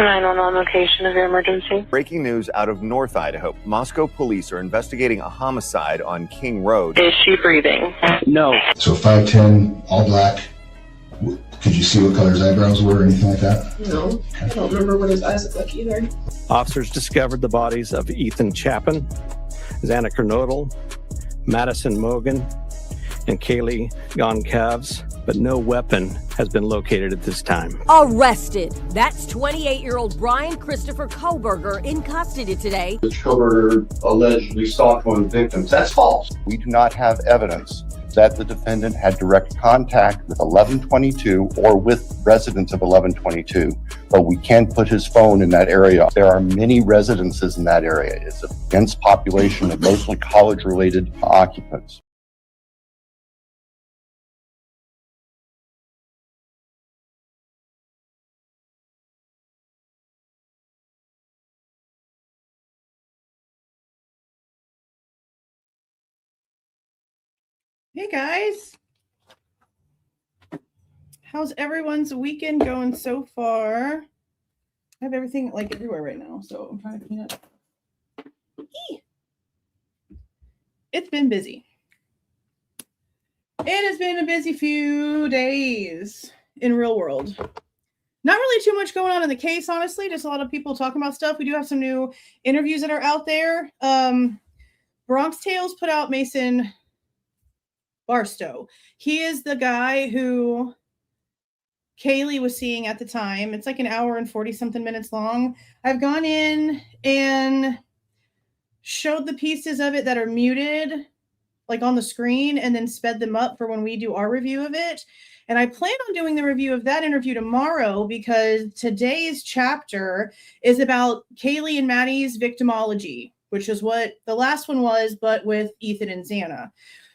911 location of your emergency. Breaking news out of North Idaho. Moscow police are investigating a homicide on King Road. Is she breathing? No. So 5'10", all black. Could you see what color his eyebrows were or anything like that? No, I don't remember what his eyes look like either. Officers discovered the bodies of Ethan Chapin, Xana Kernodle, Maddie Mogen, and Kaylee Goncalves, but no weapon has been located at this time. Arrested. That's 28-year-old Bryan Christopher Kohberger in custody today. Mr. Kohberger allegedly stalked one of the victims. That's false. We do not have evidence that the defendant had direct contact with 1122 or with residents of 1122, but we can put his phone in that area. There are many residences in that area. It's a dense population of mostly college-related occupants. Hey guys, how's everyone's weekend going so far? I have everything like everywhere right now, so I'm trying to clean up. It's been busy. It has been a busy few days in real world. Not really too much going on in the case, honestly. Just a lot of people talking about stuff. We do have some new interviews that are out there. Bronx Tales put out Mason Barstow. He is the guy who Kaylee was seeing at the time. It's like an hour and 40 something minutes long. I've gone in and showed the pieces of it that are muted, like on the screen, and then sped them up for when we do our review of it. And I plan on doing the review of that interview tomorrow because today's chapter is about Kaylee and Maddie's victimology, which is what the last one was, but with Ethan and Xana.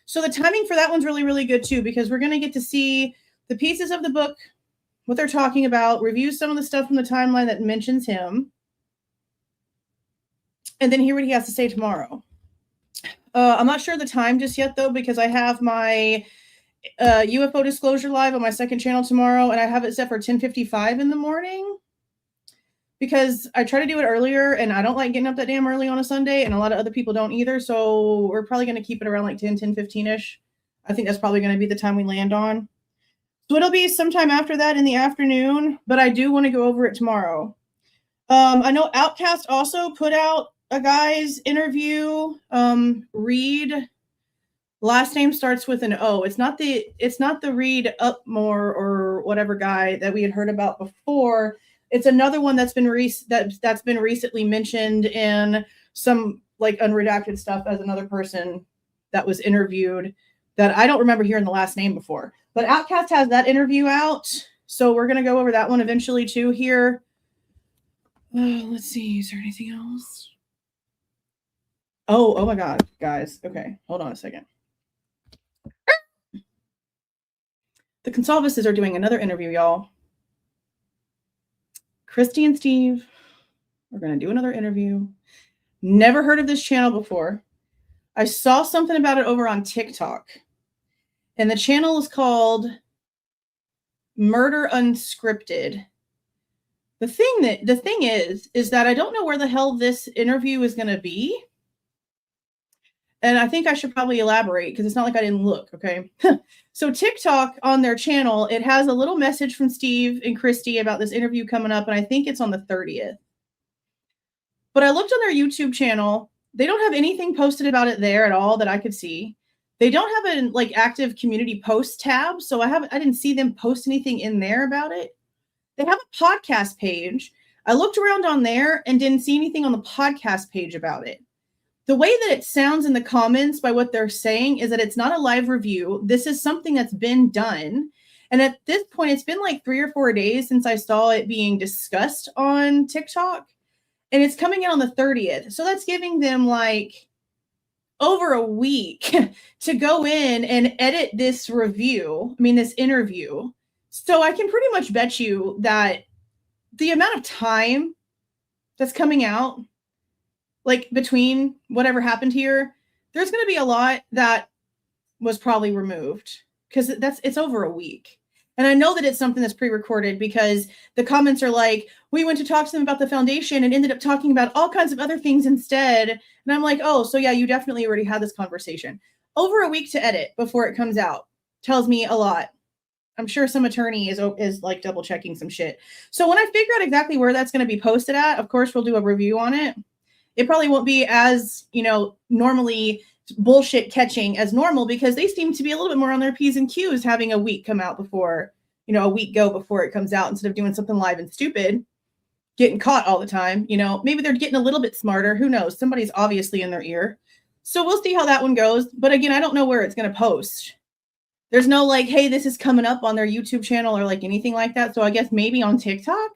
So the timing for that one's really, really good too, because we're going to get to see the pieces of the book, what they're talking about, review some of the stuff from the timeline that mentions him, and then hear what he has to say tomorrow. I'm not sure the time just yet, though, because I have my UFO disclosure live on my second channel tomorrow, and I have it set for 10:55 in the morning. Because I try to do it earlier, and I don't like getting up that damn early on a Sunday, and a lot of other people don't either. So we're probably going to keep it around like 10:15-ish. I think that's probably going to be the time we land on. So it'll be sometime after that in the afternoon, but I do want to go over it tomorrow. I know Outcast also put out a guy's interview. Reed, last name starts with an O. It's not the Reed Upmore or whatever guy that we had heard about before. It's another one that's been recently mentioned in some like unredacted stuff as another person that was interviewed that I don't remember hearing the last name before. But Outcast has that interview out, so we're gonna go over that one eventually too here. Let's see, is there anything else? Oh my God, guys. Okay, hold on a second. The Goncalveses are doing another interview, y'all. Christy and Steve are going to do another interview. Never heard of this channel before. I saw something about it over on TikTok. And the channel is called Murder Unscripted. The thing is that I don't know where the hell this interview is going to be. And I think I should probably elaborate because it's not like I didn't look, okay? So TikTok on their channel, it has a little message from Steve and Christy about this interview coming up, and I think it's on the 30th. But I looked on their YouTube channel. They don't have anything posted about it there at all that I could see. They don't have an like active community post tab, so I didn't see them post anything in there about it. They have a podcast page. I looked around on there and didn't see anything on the podcast page about it. The way that it sounds in the comments by what they're saying is that it's not a live review. This is something that's been done. And at this point, it's been like 3 or 4 days since I saw it being discussed on TikTok. And it's coming out on the 30th. So that's giving them like over a week to go in and edit this this interview. So I can pretty much bet you that the amount of time that's coming out, like between whatever happened here, there's going to be a lot that was probably removed because it's over a week. And I know that it's something that's pre-recorded because the comments are like, we went to talk to them about the foundation and ended up talking about all kinds of other things instead. And I'm like, oh, so yeah, you definitely already had this conversation. Over a week to edit before it comes out tells me a lot. I'm sure some attorney is like double checking some shit. So when I figure out exactly where that's going to be posted at, of course, we'll do a review on it. It probably won't be as, normally bullshit catching as normal because they seem to be a little bit more on their P's and Q's having a week come out before, a week go before it comes out instead of doing something live and stupid, getting caught all the time. Maybe they're getting a little bit smarter. Who knows? Somebody's obviously in their ear. So we'll see how that one goes. But again, I don't know where it's going to post. There's no like, hey, this is coming up on their YouTube channel or like anything like that. So I guess maybe on TikTok.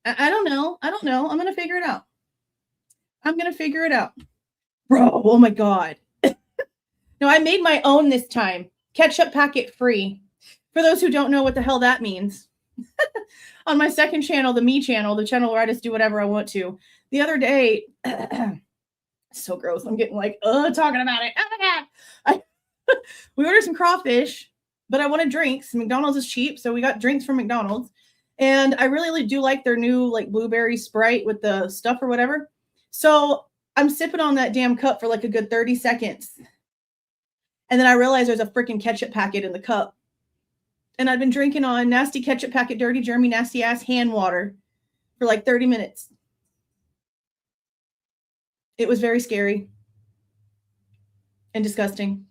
I don't know. I'm going to figure it out. Bro, oh my God. No, I made my own this time. Ketchup packet free. For those who don't know what the hell that means. On my second channel, the Me channel, the channel where I just do whatever I want to. The other day, so gross. I'm getting like, talking about it. Oh my God. We ordered some crawfish, but I wanted drinks. McDonald's is cheap, so we got drinks from McDonald's. And I really do like their new like blueberry Sprite with the stuff or whatever. So I'm sipping on that damn cup for like a good 30 seconds. And then I realized there's a freaking ketchup packet in the cup. And I've been drinking on nasty ketchup packet, dirty, germy, nasty ass hand water for like 30 minutes. It was very scary and disgusting.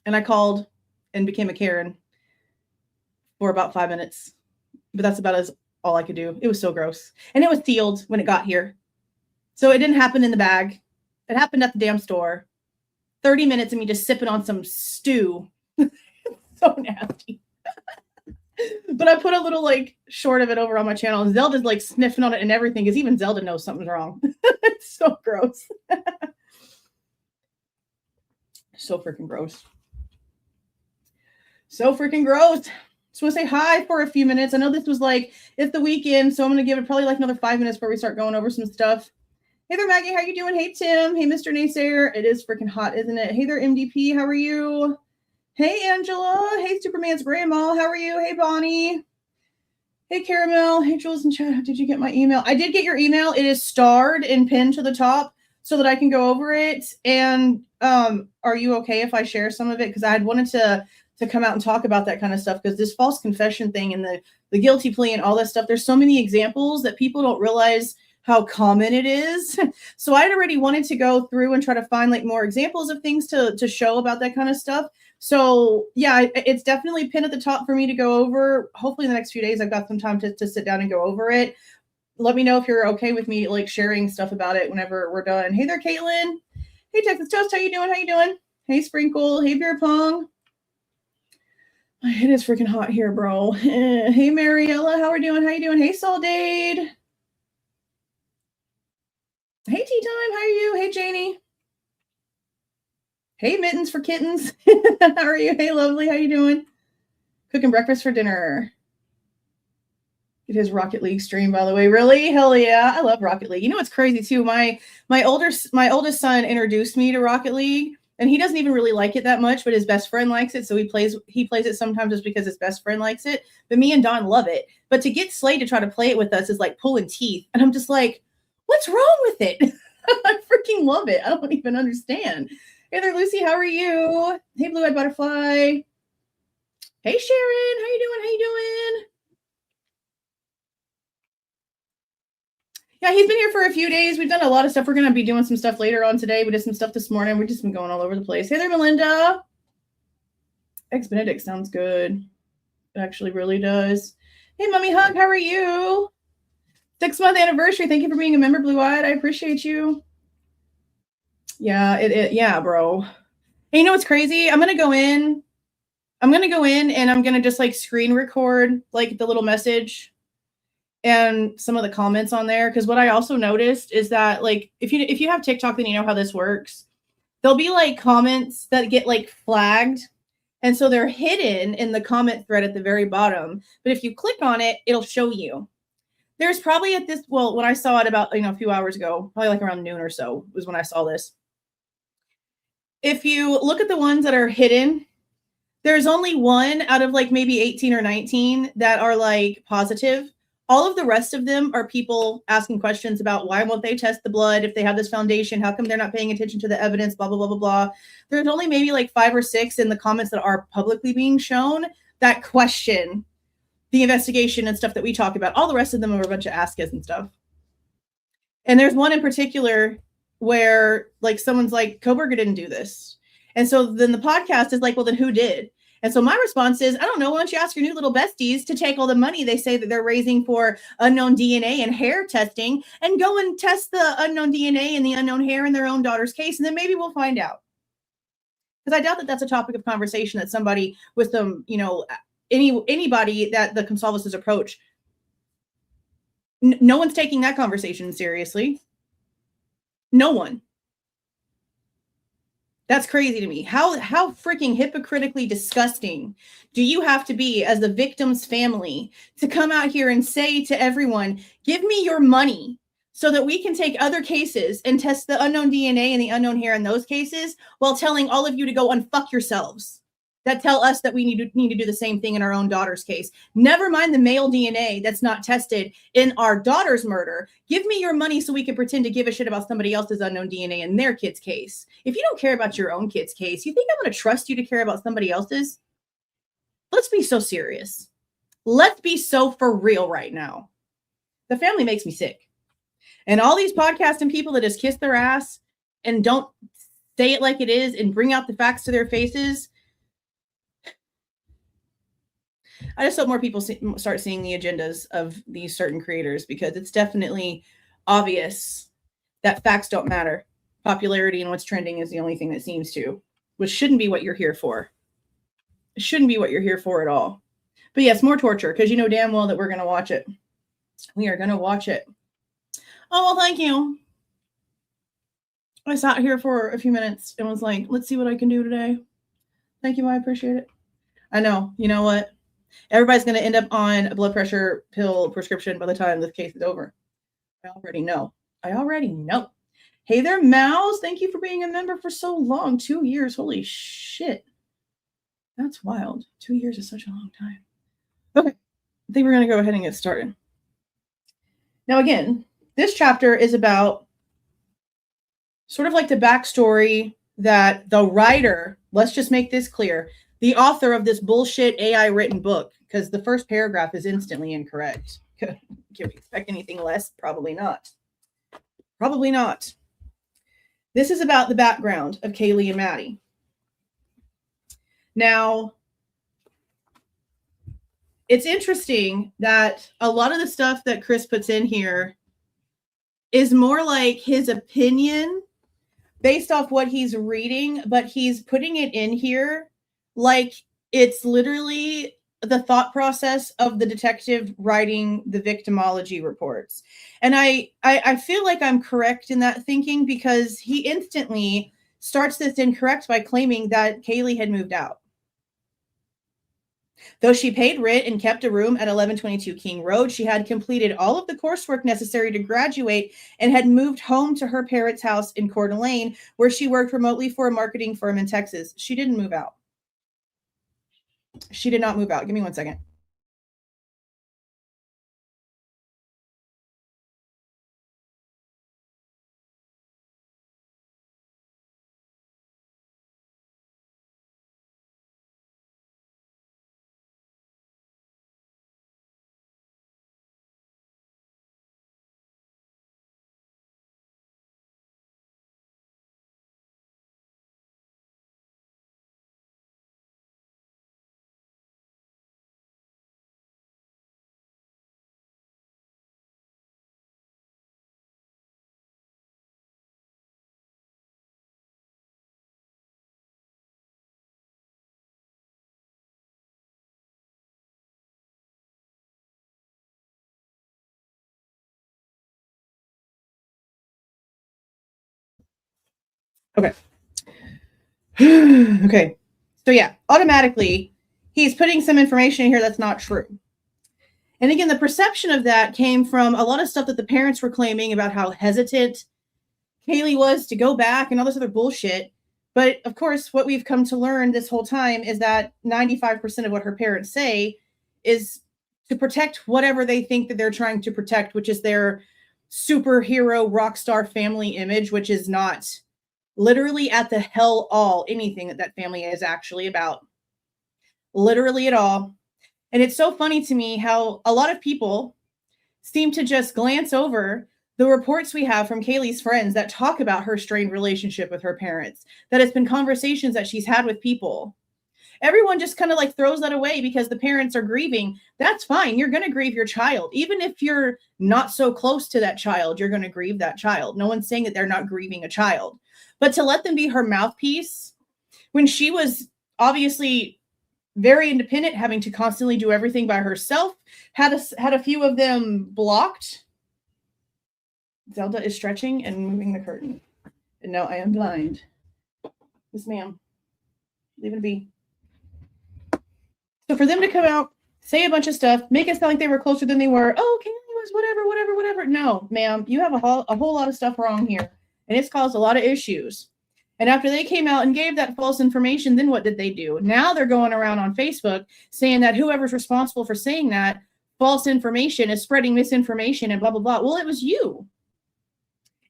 And I called and became a Karen for about 5 minutes. But that's about all I could do. It was so gross. And it was sealed when it got here. So it didn't happen in the bag. It happened at the damn store. 30 minutes of me just sipping on some stew. So nasty. But I put a little like short of it over on my channel. And Zelda's like sniffing on it and everything because even Zelda knows something's wrong. It's so gross. So freaking gross. So freaking gross. So we'll say hi for a few minutes. I know this was like, it's the weekend, so I'm going to give it probably like another 5 minutes before we start going over some stuff. Hey there, Maggie. How you doing? Hey, Tim. Hey, Mr. Naysayer. It is freaking hot, isn't it? Hey there, MDP. How are you? Hey, Angela. Hey, Superman's grandma. How are you? Hey, Bonnie. Hey, Caramel. Hey, Jules and Chad. Did you get my email? I did get your email. It is starred and pinned to the top so that I can go over it. And are you okay if I share some of it? Because I had wanted to come out and talk about that kind of stuff because this false confession thing and the guilty plea and all that stuff, there's so many examples that people don't realize how common it is. So I'd already wanted to go through and try to find like more examples of things to show about that kind of stuff. So yeah, it's definitely pinned at the top for me to go over. Hopefully in the next few days, I've got some time to sit down and go over it. Let me know if you're okay with me like sharing stuff about it whenever we're done. Hey there, Caitlin. Hey, Texas Toast. How you doing? Hey, Sprinkle. Hey, Beer Pong. It is freaking hot here, bro. Hey, Mariella. How are you doing? Hey, Saldade. Hey, Tea Time. How are you? Hey, Janie. Hey, Mittens for Kittens. How are you? Hey, Lovely. How you doing? Cooking breakfast for dinner. It is Rocket League stream, by the way. Really? Hell yeah. I love Rocket League. You know what's crazy too? My oldest son introduced me to Rocket League, and he doesn't even really like it that much, but his best friend likes it. So he plays it sometimes just because his best friend likes it. But me and Don love it. But to get Slade to try to play it with us is like pulling teeth. And I'm just like, what's wrong with it? I freaking love it. I don't even understand. Hey there, Lucy. How are you? Hey, Blue-Eyed Butterfly. Hey, Sharon. How you doing? Yeah, he's been here for a few days. We've done a lot of stuff. We're going to be doing some stuff later on today. We did some stuff this morning. We've just been going all over the place. Hey there, Melinda. Eggs Benedict sounds good. It actually really does. Hey, Mommy Hug. How are you? 6-month anniversary. Thank you for being a member, Blue-Eyed. I appreciate you. Yeah, yeah, bro. Hey, you know what's crazy? I'm going to go in and I'm going to just like screen record like the little message and some of the comments on there. Because what I also noticed is that like if you have TikTok, then you know how this works. There'll be like comments that get like flagged. And so they're hidden in the comment thread at the very bottom. But if you click on it, it'll show you. There's probably when I saw it about a few hours ago, probably like around noon or so was when I saw this. If you look at the ones that are hidden, There's only one out of like maybe 18 or 19 that are like positive. All of the rest of them are people asking questions about why won't they test the blood if they have this foundation? How come they're not paying attention to the evidence? Blah, blah, blah, blah, blah. There's only maybe like 5 or 6 in the comments that are publicly being shown that question the investigation and stuff that we talk about. All the rest of them are a bunch of ask-us and stuff. And there's one in particular where like someone's like, Kohberger didn't do this. And so then the podcast is like, well, then who did? And so my response is, I don't know. Why don't you ask your new little besties to take all the money they say that they're raising for unknown DNA and hair testing and go and test the unknown DNA and the unknown hair in their own daughter's case. And then maybe we'll find out. Because I doubt that that's a topic of conversation that somebody with some, you know, anybody that the Goncalves approach. No one's taking that conversation seriously. No one. That's crazy to me. How freaking hypocritically disgusting do you have to be as the victim's family to come out here and say to everyone, give me your money so that we can take other cases and test the unknown DNA and the unknown hair in those cases while telling all of you to go unfuck yourselves that tell us that we need to do the same thing in our own daughter's case. Never mind the male DNA that's not tested in our daughter's murder. Give me your money so we can pretend to give a shit about somebody else's unknown DNA in their kid's case. If you don't care about your own kid's case, you think I'm going to trust you to care about somebody else's? Let's be so serious. Let's be so for real right now. The family makes me sick. And all these podcasting people that just kiss their ass and don't say it like it is and bring out the facts to their faces. I just hope more people start seeing the agendas of these certain creators, because it's definitely obvious that facts don't matter. Popularity and what's trending is the only thing that seems to, which shouldn't be what you're here for. It shouldn't be what you're here for at all. But yes, more torture, because you know damn well that we're going to watch it. We are going to watch it. Oh, well, thank you. I sat here for a few minutes and was like, let's see what I can do today. Thank you. I appreciate it. I know. You know what? Everybody's going to end up on a blood pressure pill prescription by the time this case is over. I already know. Hey there, Mouse. Thank you for being a member for so long. 2 years. Holy shit. That's wild. 2 years is such a long time. Okay. I think we're going to go ahead and get started. Now, again, this chapter is about sort of like the backstory that the writer, let's just make this clear, the author of this bullshit AI written book, because the first paragraph is instantly incorrect. Can we expect anything less? Probably not. Probably not. This is about the background of Kaylee and Maddie. Now, it's interesting that a lot of the stuff that Chris puts in here is more like his opinion based off what he's reading, but he's putting it in here like it's literally the thought process of the detective writing the victimology reports. And I feel like I'm correct in that thinking, because he instantly starts this incorrect by claiming that Kaylee had moved out. Though she paid rent and kept a room at 1122 King Road, she had completed all of the coursework necessary to graduate and had moved home to her parents' house in Coeur d'Alene, where she worked remotely for a marketing firm in Texas. She didn't move out. She did not move out. Give me 1 second. Okay. Okay. So yeah, automatically he's putting some information in here that's not true. And again, the perception of that came from a lot of stuff that the parents were claiming about how hesitant Kaylee was to go back and all this other bullshit. But of course, what we've come to learn this whole time is that 95% of what her parents say is to protect whatever they think that they're trying to protect, which is their superhero rock star family image, which is not literally at the hell all anything that family is actually about. Literally at all. And it's so funny to me how a lot of people seem to just glance over the reports we have from Kaylee's friends that talk about her strained relationship with her parents, that it's been conversations that she's had with people. Everyone just kind of like throws that away because the parents are grieving. That's fine. You're going to grieve your child. Even if you're not so close to that child, you're going to grieve that child. No one's saying that they're not grieving a child. But to let them be her mouthpiece when she was obviously very independent, having to constantly do everything by herself, had a few of them blocked. Zelda is stretching and moving the curtain. And now I am blind. Yes, ma'am. Leave it be. So for them to come out, say a bunch of stuff, make it sound like they were closer than they were. Oh, Kaylee was whatever. No, ma'am, you have a whole lot of stuff wrong here. And it's caused a lot of issues. And after they came out and gave that false information, then what did they do? Now they're going around on Facebook saying that whoever's responsible for saying that false information is spreading misinformation and blah, blah, blah. Well, it was you.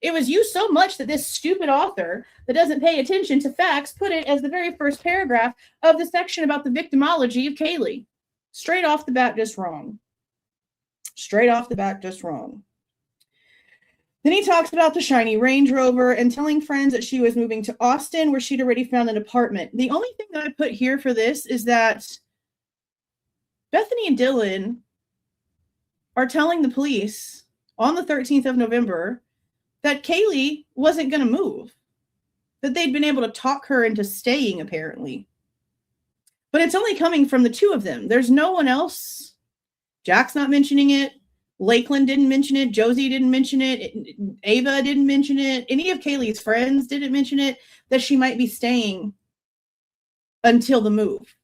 It was you so much that this stupid author that doesn't pay attention to facts put it as the very first paragraph of the section about the victimology of Kaylee. Straight off the bat, just wrong. Straight off the bat, just wrong. Then he talks about the shiny Range Rover and telling friends that she was moving to Austin where she'd already found an apartment. The only thing that I put here for this is that Bethany and Dylan are telling the police on the 13th of November that Kaylee wasn't going to move, that they'd been able to talk her into staying, apparently. But it's only coming from the two of them. There's no one else. Jack's not mentioning it. Lakeland didn't mention it. Josie didn't mention it. Ava didn't mention it. Any of Kaylee's friends didn't mention it, that she might be staying until the move,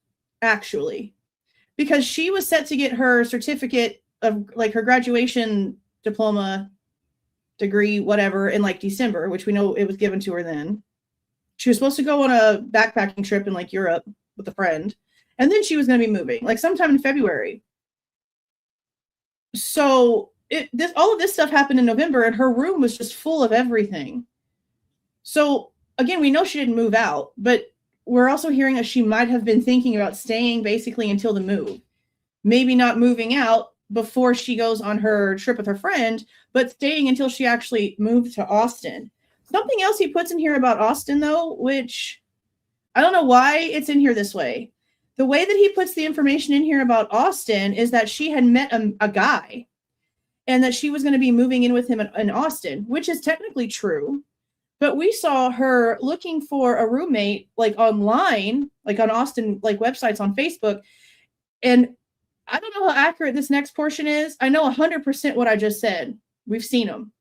actually. Because she was set to get her certificate of, like, her graduation diploma, degree, whatever, in like December, which we know it was given to her then. She was supposed to go on a backpacking trip in like Europe with a friend. And then she was going to be moving like sometime in February. So all of this stuff happened in November and her room was just full of everything. So again, we know she didn't move out, but we're also hearing that she might have been thinking about staying basically until the move. Maybe not moving out before she goes on her trip with her friend, but staying until she actually moved to Austin. Something else he puts in here about Austin, though, which I don't know why it's in here this way. The way that he puts the information in here about Austin is that she had met a guy and that she was going to be moving in with him in Austin, which is technically true. But we saw her looking for a roommate like online, like on Austin, like websites on Facebook. And I don't know how accurate this next portion is. I know 100% what I just said. We've seen them.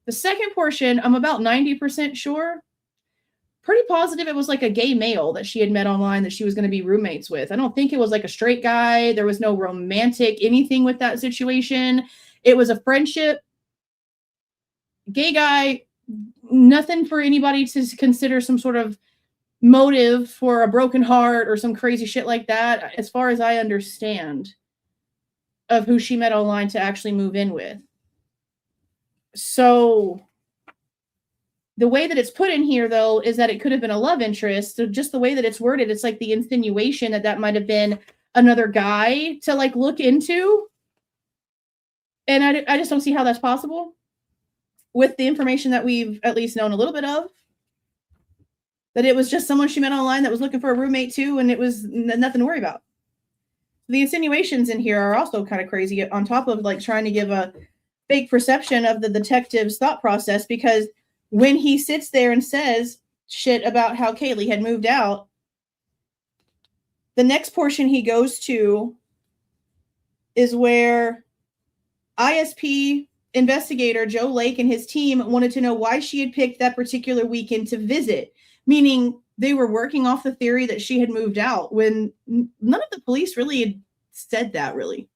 The second portion, I'm about 90% sure. Pretty positive it was like a gay male that she had met online that she was going to be roommates with. I don't think it was like a straight guy. There was no romantic anything with that situation. It was a friendship. Gay guy, nothing for anybody to consider some sort of motive for a broken heart or some crazy shit like that, as far as I understand, of who she met online to actually move in with. So the way that it's put in here, though, is that it could have been a love interest. So just the way that it's worded, it's like the insinuation that might have been another guy to like look into. And I just don't see how that's possible with the information that we've at least known a little bit of. That it was just someone she met online that was looking for a roommate too, and it was nothing to worry about. The insinuations in here are also kind of crazy, on top of like trying to give a fake perception of the detective's thought process, because when he sits there and says shit about how Kaylee had moved out, the next portion he goes to is where ISP investigator Joe Lake and his team wanted to know why she had picked that particular weekend to visit, meaning they were working off the theory that she had moved out when none of the police really had said that, really.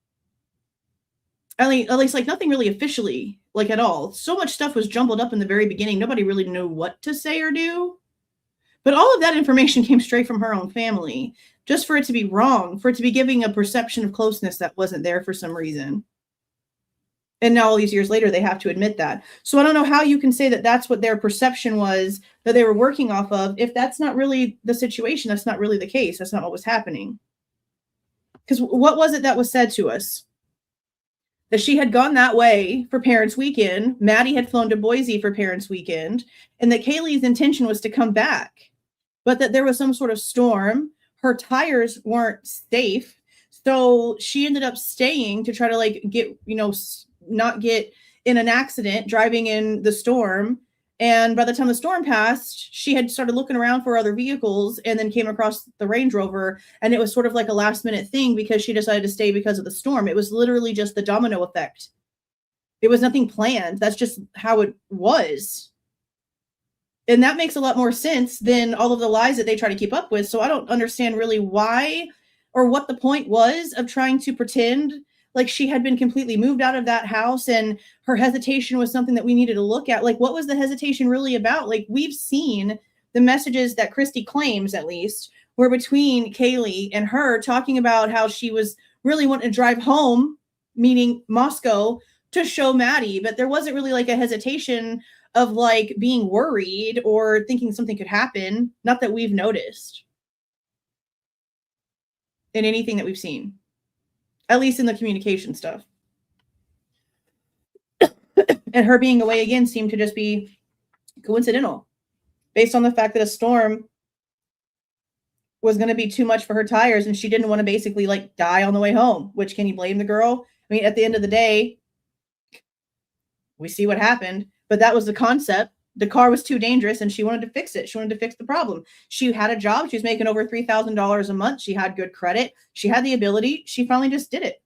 At least like nothing really officially, like at all. So much stuff was jumbled up in the very beginning. Nobody really knew what to say or do. But all of that information came straight from her own family, just for it to be wrong, for it to be giving a perception of closeness that wasn't there for some reason. And now all these years later, they have to admit that. So I don't know how you can say that that's what their perception was that they were working off of. If that's not really the situation, that's not really the case. That's not what was happening. Because what was it that was said to us? That she had gone that way for Parents' Weekend. Maddie had flown to Boise for Parents' Weekend. And that Kaylee's intention was to come back. But that there was some sort of storm. Her tires weren't safe. So she ended up staying to try to like get, not get in an accident driving in the storm. And by the time the storm passed, she had started looking around for other vehicles and then came across the Range Rover. And it was sort of like a last minute thing because she decided to stay because of the storm. It was literally just the domino effect. It was nothing planned. That's just how it was. And that makes a lot more sense than all of the lies that they try to keep up with. So I don't understand really why or what the point was of trying to pretend like she had been completely moved out of that house and her hesitation was something that we needed to look at. Like, what was the hesitation really about? Like, we've seen the messages that Christy claims, at least, were between Kaylee and her talking about how she was really wanting to drive home, meaning Moscow, to show Maddie. But there wasn't really like a hesitation of like being worried or thinking something could happen. Not that we've noticed in anything that we've seen. At least in the communication stuff. And her being away again seemed to just be coincidental. Based on the fact that a storm was going to be too much for her tires and she didn't want to basically like die on the way home. Which, can you blame the girl? I mean, at the end of the day, we see what happened. But that was the concept. The car was too dangerous and she wanted to fix it. She wanted to fix the problem. She had a job. She was making over $3,000 a month. She had good credit. She had the ability. She finally just did it.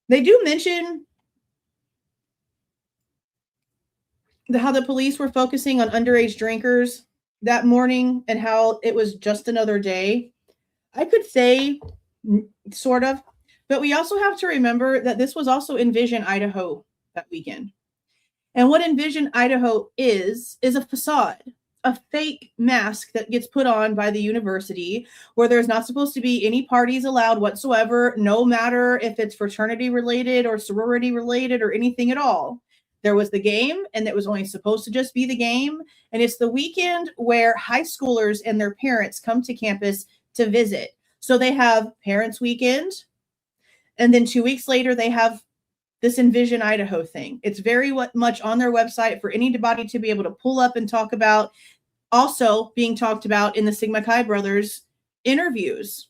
They do mention how the police were focusing on underage drinkers that morning and how it was just another day. I could say sort of, but we also have to remember that this was also Envision Idaho that weekend. And what Envision Idaho is a facade, a fake mask that gets put on by the university where there's not supposed to be any parties allowed whatsoever, no matter if it's fraternity related or sorority related or anything at all. There was the game and it was only supposed to just be the game. And it's the weekend where high schoolers and their parents come to campus to visit. So they have Parents' Weekend. And then 2 weeks later, they have this Envision Idaho thing. It's very much on their website for anybody to be able to pull up and talk about, also being talked about in the Sigma Chi brothers interviews.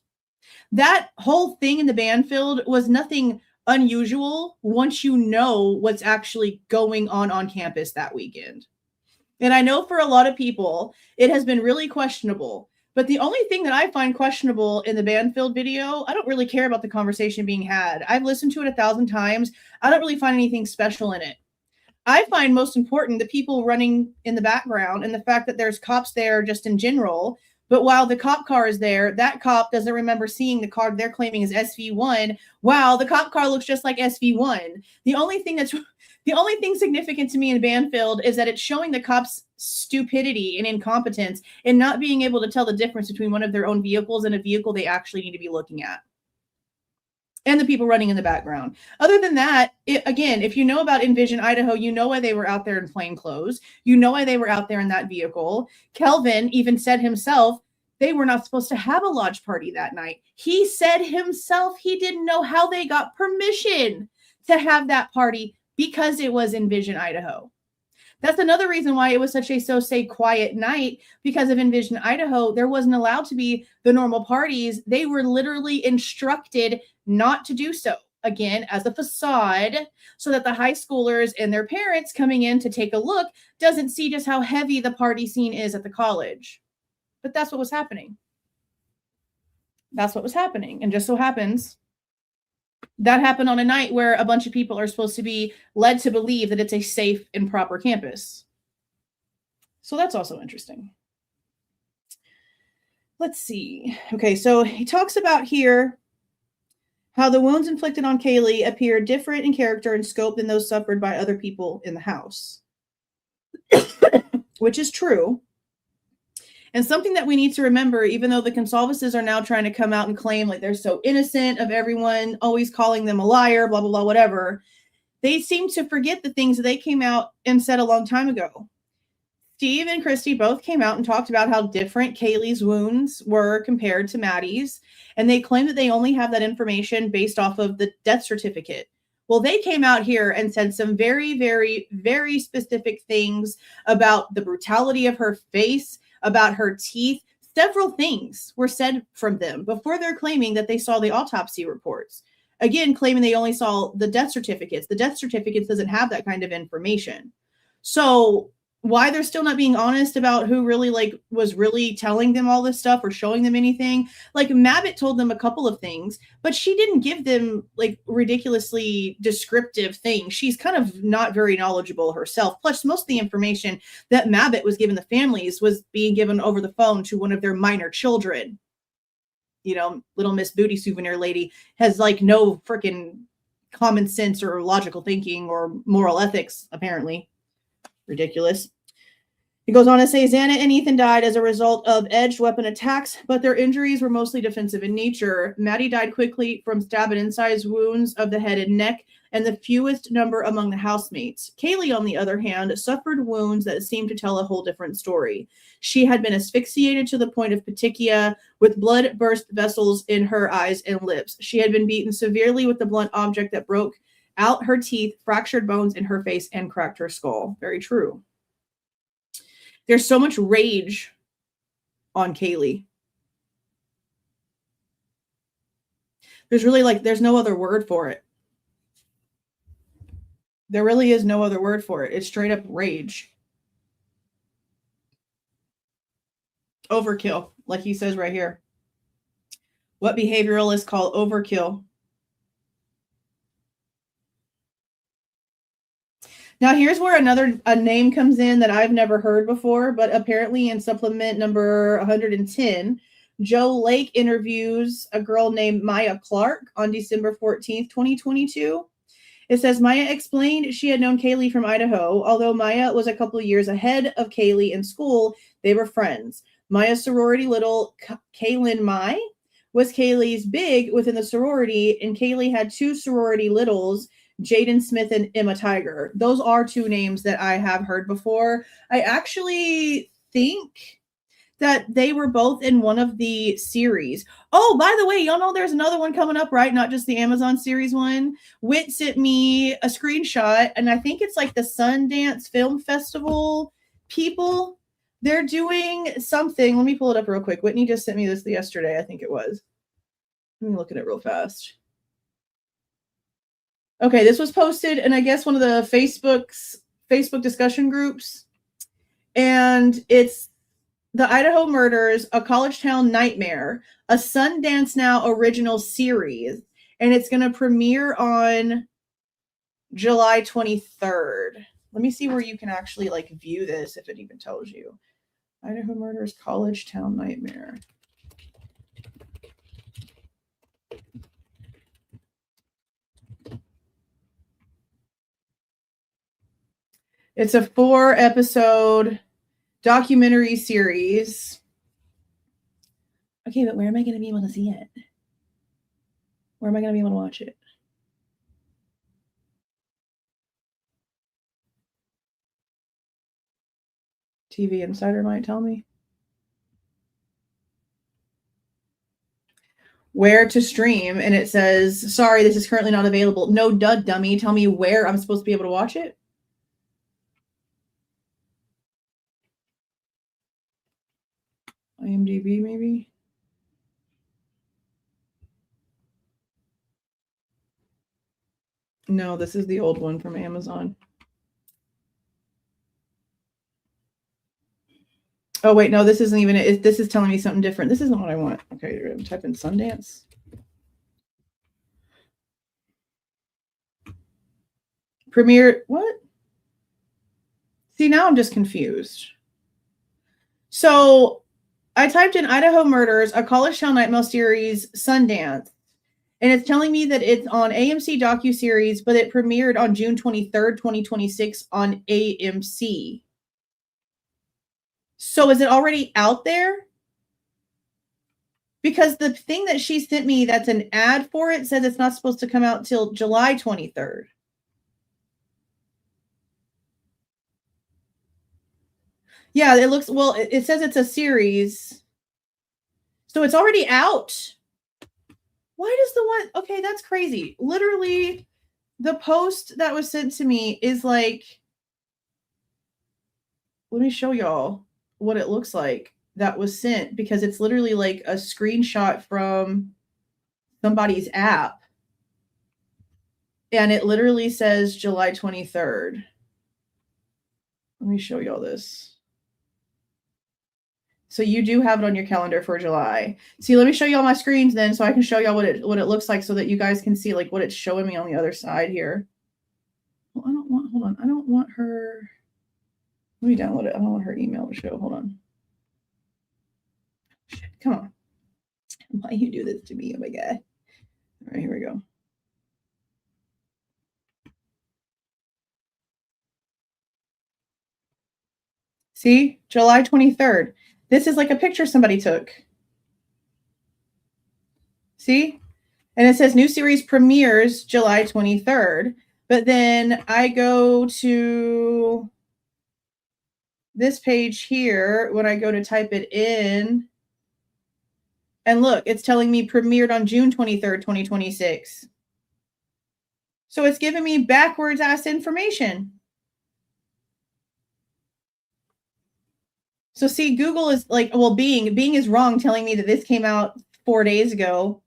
That whole thing in the Banfield was nothing unusual once you know what's actually going on campus that weekend. And I know for a lot of people, it has been really questionable. But the only thing that I find questionable in the Banfield video, I don't really care about the conversation being had. I've listened to it 1,000 times. I don't really find anything special in it. I find most important the people running in the background and the fact that there's cops there just in general. But while the cop car is there, that cop doesn't remember seeing the car they're claiming is SV1. Wow, the cop car looks just like SV1. The only thing significant to me in Banfield is that it's showing the cops' stupidity and incompetence and not being able to tell the difference between one of their own vehicles and a vehicle they actually need to be looking at. And the people running in the background. Other than that, again, if you know about Envision Idaho, you know why they were out there in plain clothes. You know why they were out there in that vehicle. Kelvin even said himself, they were not supposed to have a lodge party that night. He said himself he didn't know how they got permission to have that party because it was Envision Idaho. That's another reason why it was such a so-say quiet night, because of Envision Idaho. There wasn't allowed to be the normal parties. They were literally instructed not to do so, again, as a facade, so that the high schoolers and their parents coming in to take a look doesn't see just how heavy the party scene is at the college. But that's what was happening. That's what was happening. And just so happens that happened on a night where a bunch of people are supposed to be led to believe that it's a safe and proper campus. So that's also interesting. Let's see. Okay, so he talks about here how the wounds inflicted on Kaylee appear different in character and scope than those suffered by other people in the house. Which is true. And something that we need to remember, even though the Goncalveses are now trying to come out and claim like they're so innocent of everyone, always calling them a liar, blah, blah, blah, whatever, they seem to forget the things that they came out and said a long time ago. Steve and Christy both came out and talked about how different Kaylee's wounds were compared to Maddie's, and they claim that they only have that information based off of the death certificate. Well, they came out here and said some very, very, very specific things about the brutality of her face, about her teeth. Several things were said from them before they're claiming that they saw the autopsy reports. Again, claiming they only saw the death certificates. The death certificates doesn't have that kind of information. So why they're still not being honest about who really like was really telling them all this stuff or showing them anything. Like Mabbitt told them a couple of things, but she didn't give them like ridiculously descriptive things. She's kind of not very knowledgeable herself. Plus, most of the information that Mabbitt was giving the families was being given over the phone to one of their minor children. You know, little Miss Booty Souvenir Lady has like no freaking common sense or logical thinking or moral ethics, apparently. Ridiculous. He goes on to say Xana and Ethan died as a result of edged weapon attacks, but their injuries were mostly defensive in nature. Maddie died quickly from stab and incised wounds of the head and neck, and the fewest number among the housemates. Kaylee, on the other hand, suffered wounds that seemed to tell a whole different story. She had been asphyxiated to the point of petechia, with blood burst vessels in her eyes and lips. She had been beaten severely with the blunt object that broke out her teeth, fractured bones in her face, and cracked her skull. Very true. There's so much rage on Kaylee. There's really like, there's no other word for it. There really is no other word for it. It's straight up rage. Overkill, like he says right here. What behavioralists call overkill. Now, here's where a name comes in that I've never heard before, but apparently in supplement number 110, Joe Lake interviews a girl named Maya Clark on December 14th, 2022. It says, Maya explained she had known Kaylee from Idaho. Although Maya was a couple of years ahead of Kaylee in school, they were friends. Maya's sorority little, Kaylin Mai, was Kaylee's big within the sorority, and Kaylee had two sorority littles, Jaden Smith and Emma Tiger. Those are two names that I have heard before. I actually think that they were both in one of the series. Oh, by the way, y'all know there's another one coming up, right? Not just the Amazon series one. Whit sent me a screenshot, and I think it's like the Sundance Film Festival people. They're doing something. Let me pull it up real quick. Whitney just sent me this yesterday, I think it was. Let me look at it real fast. Okay, this was posted in, I guess, one of the Facebook discussion groups. And it's The Idaho Murders, A College Town Nightmare, a Sundance Now original series. And it's going to premiere on July 23rd. Let me see where you can actually like view this, if it even tells you. Idaho Murders, College Town Nightmare. It's a 4-episode documentary series. Okay, but where am I going to be able to see it? Where am I going to be able to watch it? TV Insider might tell me. Where to stream, and it says, sorry, this is currently not available. No, duh, dummy. Tell me where I'm supposed to be able to watch it. IMDb, maybe? No, this is the old one from Amazon. Oh, wait, no, this isn't even it. This is telling me something different. This isn't what I want. Okay, type in Sundance. Premiere, what? See, now I'm just confused. So I typed in Idaho Murders, A College Town Nightmare series, Sundance, and it's telling me that it's on AMC docuseries, but it premiered on June 23rd, 2026 on AMC. So is it already out there? Because the thing that she sent me that's an ad for it says it's not supposed to come out till July 23rd. Yeah, it looks, well, it says it's a series. So it's already out. Why does the one, okay, that's crazy. Literally, the post that was sent to me is like, let me show y'all what it looks like that was sent, because it's literally like a screenshot from somebody's app. And it literally says July 23rd. Let me show y'all this. So you do have it on your calendar for July. See, let me show you all my screens then, so I can show y'all what it looks like, so that you guys can see like what it's showing me on the other side here. Well, hold on. I don't want her. Let me download it. I don't want her email to show. Hold on. Shit, come on. Why you do this to me? Oh my God. All right, here we go. See, July 23rd. This is like a picture somebody took. See? And it says new series premieres July 23rd. But then I go to this page here when I go to type it in. And look, it's telling me premiered on June 23rd, 2026. So it's giving me backwards ass information. So see, Google is like, well, Bing is wrong telling me that this came out 4 days ago,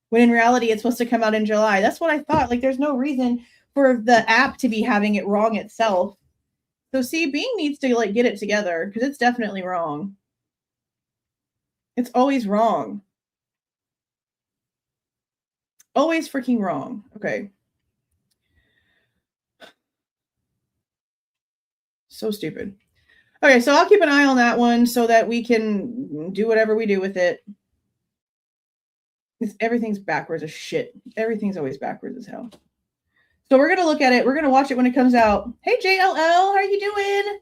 when in reality it's supposed to come out in July. That's what I thought. Like, there's no reason for the app to be having it wrong itself. So see, Bing needs to like get it together, because it's definitely wrong. It's always wrong. Always freaking wrong. Okay. So stupid. Okay, so I'll keep an eye on that one so that we can do whatever we do with it. Everything's backwards as shit. Everything's always backwards as hell. So we're going to look at it. We're going to watch it when it comes out. Hey, JLL, how are you doing?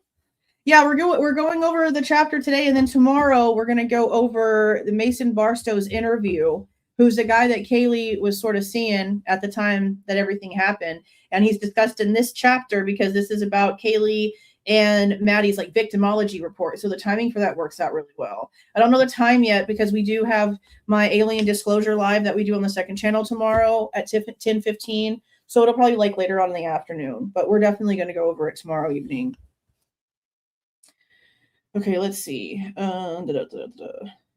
Yeah, we're going over the chapter today, and then tomorrow we're going to go over the Mason Barstow's interview, who's the guy that Kaylee was sort of seeing at the time that everything happened. And he's discussed in this chapter because this is about Kaylee and Maddie's like victimology report. So the timing for that works out really well. I don't know the time yet, because we do have my alien disclosure live that we do on the second channel tomorrow at 10:15. So it'll probably like later on in the afternoon, but we're definitely going to go over it tomorrow evening. Okay, let's see.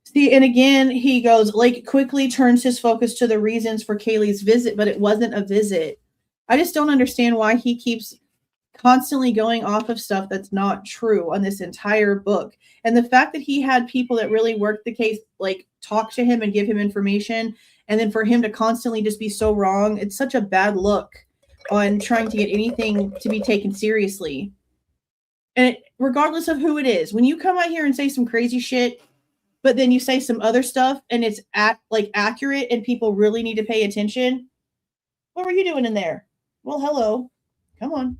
See, and again, he goes, Lake quickly turns his focus to the reasons for Kaylee's visit, but it wasn't a visit. I just don't understand why he keeps constantly going off of stuff that's not true on this entire book. And the fact that he had people that really worked the case, like talk to him and give him information, and then for him to constantly just be so wrong, it's such a bad look on trying to get anything to be taken seriously. And regardless of who it is, when you come out here and say some crazy shit, but then you say some other stuff and it's accurate and people really need to pay attention, what were you doing in there? Well, hello. Come on.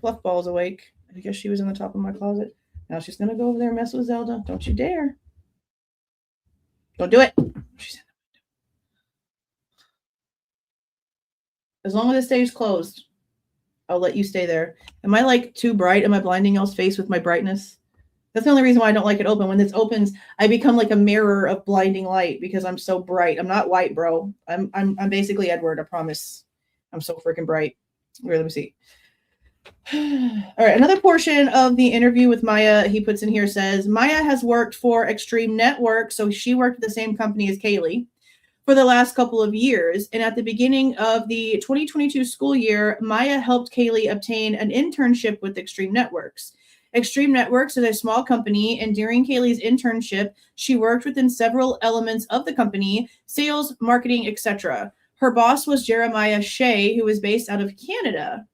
Fluffball's awake. I guess she was in the top of my closet. Now she's going to go over there and mess with Zelda. Don't you dare. Don't do it. She's in the window. As long as it stays closed, I'll let you stay there. Am I like too bright? Am I blinding y'all's face with my brightness? That's the only reason why I don't like it open. When this opens, I become like a mirror of blinding light because I'm so bright. I'm not white, bro. I'm basically Edward, I promise. I'm so freaking bright. Here, let me see. All right, another portion of the interview with Maya, he puts in here, says, Maya has worked for Extreme Network, so she worked at the same company as Kaylee for the last couple of years. And at the beginning of the 2022 school year, Maya helped Kaylee obtain an internship with Extreme Networks. Extreme Networks is a small company, and during Kaylee's internship, she worked within several elements of the company, sales, marketing, etc. Her boss was Jeremiah Shea, who was based out of Canada.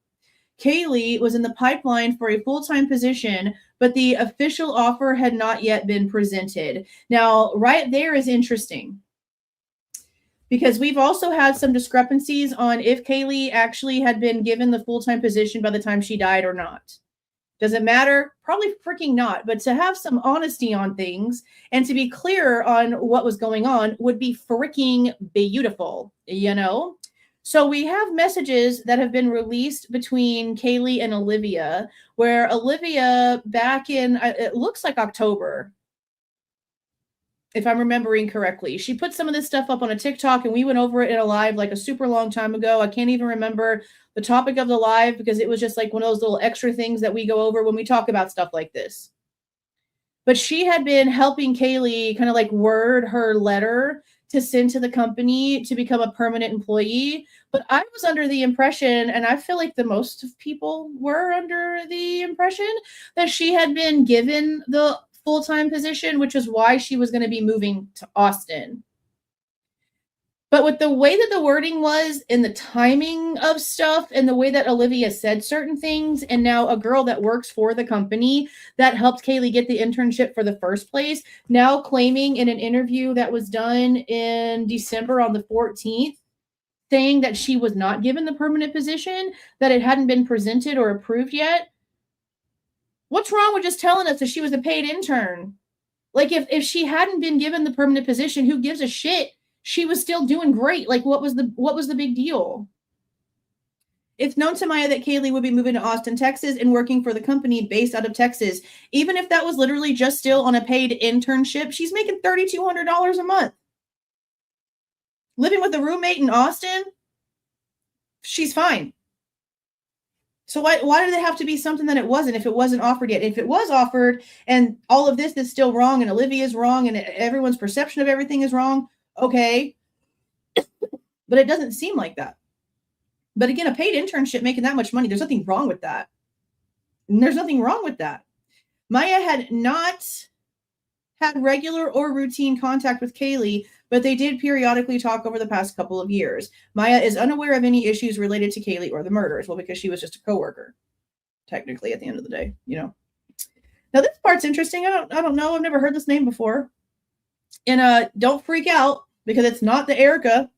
Kaylee was in the pipeline for a full-time position, but the official offer had not yet been presented. Now, right there is interesting, because we've also had some discrepancies on if Kaylee actually had been given the full-time position by the time she died or not. Does it matter? Probably freaking not. But to have some honesty on things and to be clear on what was going on would be freaking beautiful, you know? So we have messages that have been released between Kaylee and Olivia, where Olivia back in, it looks like October, if I'm remembering correctly. She put some of this stuff up on a TikTok and we went over it in a live like a super long time ago. I can't even remember the topic of the live because it was just like one of those little extra things that we go over when we talk about stuff like this. But she had been helping Kaylee kind of like word her letter to send to the company to become a permanent employee. But I was under the impression, and I feel like the most of people were under the impression, that she had been given the full-time position, which is why she was going to be moving to Austin. But with the way that the wording was and the timing of stuff and the way that Olivia said certain things, and now a girl that works for the company that helped Kaylee get the internship for the first place, now claiming in an interview that was done in December on the 14th, saying that she was not given the permanent position, that it hadn't been presented or approved yet. What's wrong with just telling us that she was a paid intern? Like if she hadn't been given the permanent position, who gives a shit? She was still doing great. Like what was the big deal? It's known to Maya that Kaylee would be moving to Austin, Texas and working for the company based out of Texas. Even if that was literally just still on a paid internship, she's making $3,200 a month. Living with a roommate in Austin, she's fine. So why did it have to be something that it wasn't if it wasn't offered yet? If it was offered and all of this is still wrong and Olivia's wrong and everyone's perception of everything is wrong, okay. But it doesn't seem like that. But again, a paid internship making that much money, there's nothing wrong with that. And there's nothing wrong with that. Maya had not had regular or routine contact with Kaylee, but they did periodically talk over the past couple of years. Maya is unaware of any issues related to Kaylee or the murders. Well, because she was just a coworker, technically, at the end of the day, you know. Now, this part's interesting. I don't know. I've never heard this name before. And don't freak out, because it's not the Erica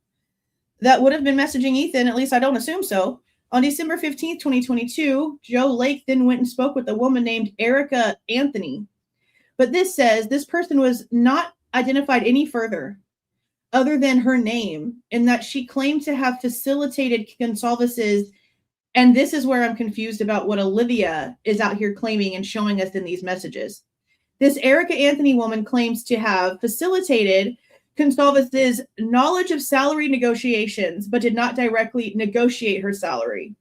that would have been messaging Ethan. At least I don't assume so. On December 15th, 2022, Joe Lake then went and spoke with a woman named Erica Anthony. But this says this person was not identified any further other than her name, and that she claimed to have facilitated Goncalves's, and this is where I'm confused about what Olivia is out here claiming and showing us in these messages. This Erica Anthony woman claims to have facilitated Goncalves's knowledge of salary negotiations, but did not directly negotiate her salary.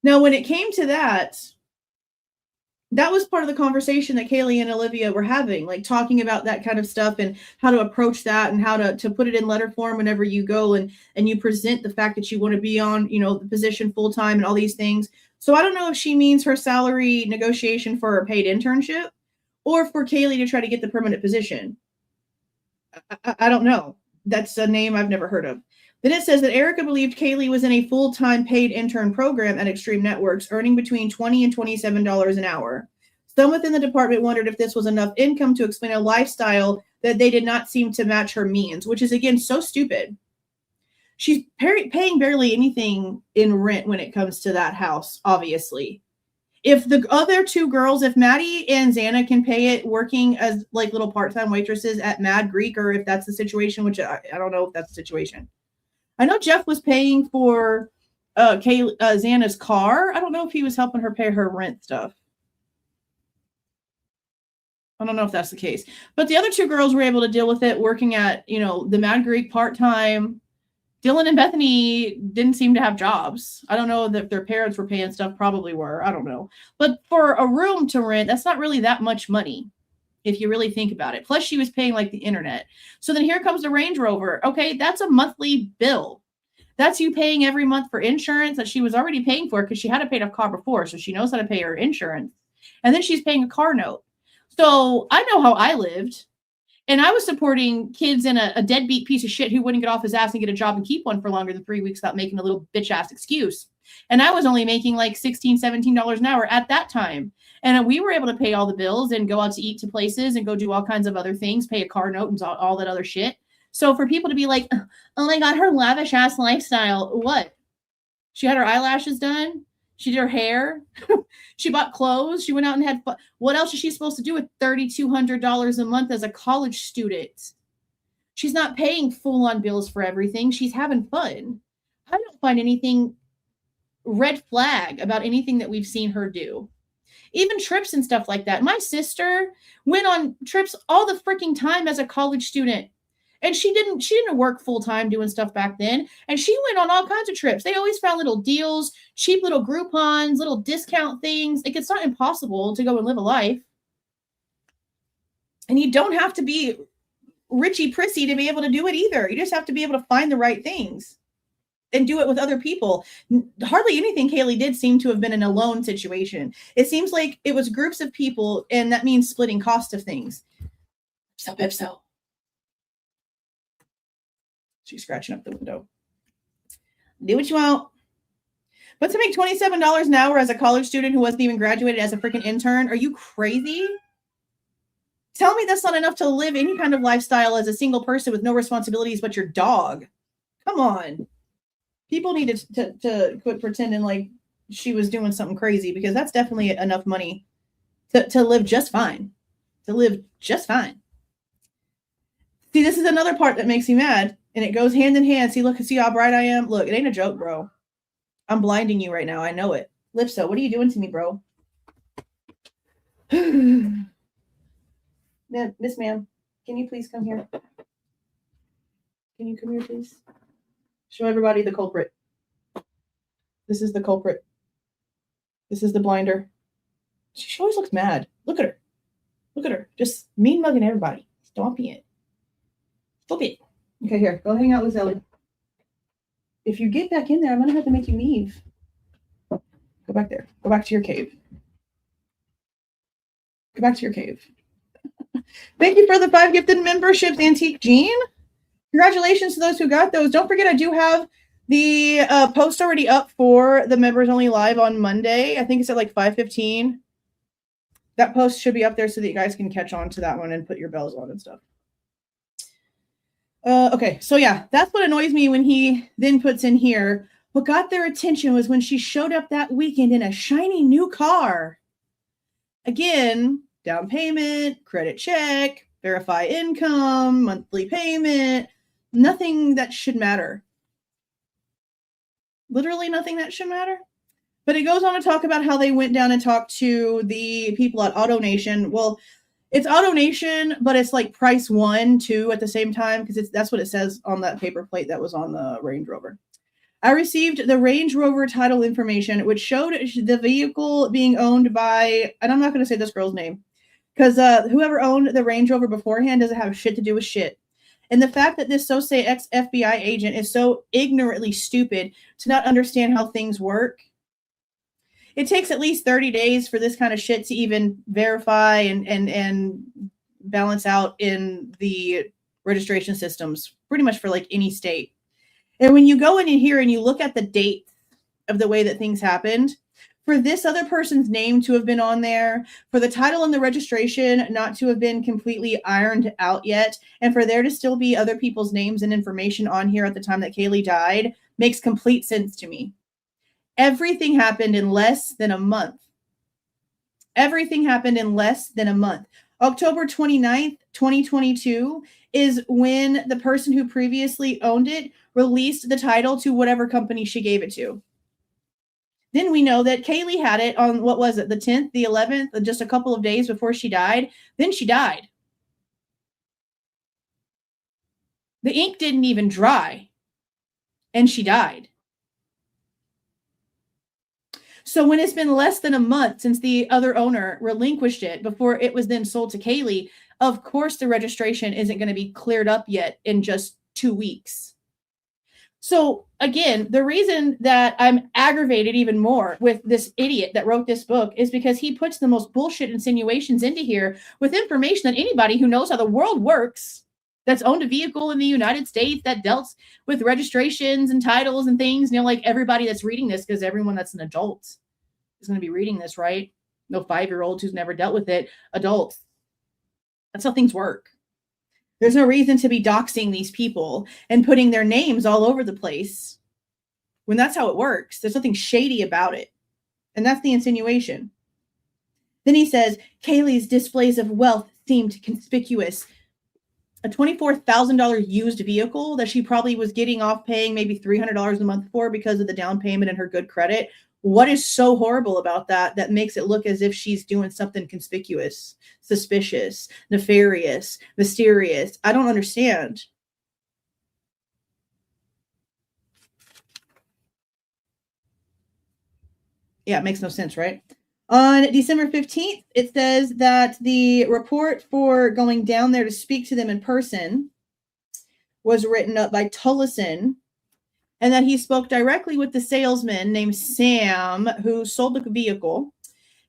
Now, when it came to that was part of the conversation that Kaylee and Olivia were having, like talking about that kind of stuff and how to approach that and how to put it in letter form whenever you go and you present the fact that you want to be on, you know, the position full time and all these things. So I don't know if she means her salary negotiation for a paid internship or for Kaylee to try to get the permanent position. I don't know. That's a name I've never heard of. Then it says that Erica believed Kaylee was in a full-time paid intern program at Extreme Networks, earning between $20 and $27 an hour. Some within the department wondered if this was enough income to explain a lifestyle that they did not seem to match her means, which is, again, so stupid. She's paying barely anything in rent when it comes to that house, obviously. If the other two girls, if Maddie and Xana can pay it working as like little part-time waitresses at Mad Greek, or if that's the situation, which I don't know if that's the situation. I know Jeff was paying for Xana's car. I don't know if he was helping her pay her rent stuff. I don't know if that's the case. But the other two girls were able to deal with it working at, you know, the Mad Greek part-time. Dylan and Bethany didn't seem to have jobs. I don't know if their parents were paying stuff, probably were. I don't know. But for a room to rent, that's not really that much money, if you really think about it. Plus, she was paying like the internet. So then here comes the Range Rover. Okay, that's a monthly bill. That's you paying every month for insurance that she was already paying for because she had a paid off car before, so she knows how to pay her insurance. And then she's paying a car note. So I know how I lived. And I was supporting kids in a deadbeat piece of shit who wouldn't get off his ass and get a job and keep one for longer than 3 weeks without making a little bitch-ass excuse. And I was only making like $16, $17 an hour at that time. And we were able to pay all the bills and go out to eat to places and go do all kinds of other things, pay a car note and all that other shit. So for people to be like, oh my God, her lavish-ass lifestyle, what? She had her eyelashes done? She did her hair. She bought clothes. She went out and had fun. What else is she supposed to do with $3,200 a month as a college student? She's not paying full-on bills for everything. She's having fun. I don't find anything red flag about anything that we've seen her do. Even trips and stuff like that. My sister went on trips all the freaking time as a college student. And she didn't work full-time doing stuff back then. And she went on all kinds of trips. They always found little deals, cheap little Groupons, little discount things. Like, it's not impossible to go and live a life. And you don't have to be Richie Prissy to be able to do it either. You just have to be able to find the right things and do it with other people. Hardly anything Kaylee did seem to have been an alone situation. It seems like it was groups of people, and that means splitting cost of things. So. She's scratching up the window. Do what you want. But to make $27 an hour as a college student who wasn't even graduated as a freaking intern, are you crazy? Tell me that's not enough to live any kind of lifestyle as a single person with no responsibilities but your dog. Come on. People need to quit pretending like she was doing something crazy, because that's definitely enough money to live just fine. To live just fine. See, this is another part that makes me mad. And it goes hand in hand. See how bright I am? Look, it ain't a joke, bro. I'm blinding you right now. I know it. Lipso, what are you doing to me, bro? Miss Ma'am, can you please come here? Can you come here, please? Show everybody the culprit. This is the culprit. This is the blinder. She always looks mad. Look at her. Look at her. Just mean mugging everybody. Stomping it. Stop it. Okay, here. Go hang out with Ellie. If you get back in there, I'm going to have to make you leave. Go back there. Go back to your cave. Go back to your cave. Thank you for the 5 gifted memberships, Antique Jean. Congratulations to those who got those. Don't forget, I do have the post already up for the members only live on Monday. I think it's at like 5:15. That post should be up there so that you guys can catch on to that one and put your bells on and stuff. Okay, so yeah, that's what annoys me when he then puts in here. What got their attention was when she showed up that weekend in a shiny new car. Again, down payment, credit check, verify income, monthly payment, nothing that should matter. Literally nothing that should matter. But it goes on to talk about how they went down and talked to the people at AutoNation. Well, it's AutoNation, but it's like price 1, 2 at the same time, because that's what it says on that paper plate that was on the Range Rover. I received the Range Rover title information, which showed the vehicle being owned by, and I'm not going to say this girl's name, because whoever owned the Range Rover beforehand doesn't have shit to do with shit. And the fact that this so-say ex-FBI agent is so ignorantly stupid to not understand how things work. It takes at least 30 days for this kind of shit to even verify and balance out in the registration systems, pretty much for like any state. And when you go in here and you look at the date of the way that things happened, for this other person's name to have been on there, for the title and the registration not to have been completely ironed out yet, and for there to still be other people's names and information on here at the time that Kaylee died, makes complete sense to me. Everything happened in less than a month. Everything happened in less than a month. October 29th, 2022 is when the person who previously owned it released the title to whatever company she gave it to. Then we know that Kaylee had it on, what was it, the 10th, the 11th, just a couple of days before she died. Then she died. The ink didn't even dry, and she died. So when it's been less than a month since the other owner relinquished it before it was then sold to Kaylee, of course the registration isn't going to be cleared up yet in just 2 weeks. So again, the reason that I'm aggravated even more with this idiot that wrote this book is because he puts the most bullshit insinuations into here with information that anybody who knows how the world works, that's owned a vehicle in the United States, that dealt with registrations and titles and things, like everybody that's reading this, because everyone that's an adult is going to be reading this, right? No 5-year-olds who's never dealt with it, adults. That's how things work. There's no reason to be doxing these people and putting their names all over the place when that's how it works. There's nothing shady about it. And that's the insinuation. Then he says, Kaylee's displays of wealth seemed conspicuous. A $24,000 used vehicle that she probably was getting off paying maybe $300 a month for because of the down payment and her good credit. What is so horrible about that makes it look as if she's doing something conspicuous, suspicious, nefarious, mysterious? I don't understand. Yeah, it makes no sense, right? On December 15th, it says that the report for going down there to speak to them in person was written up by Tullison, and that he spoke directly with the salesman named Sam, who sold the vehicle,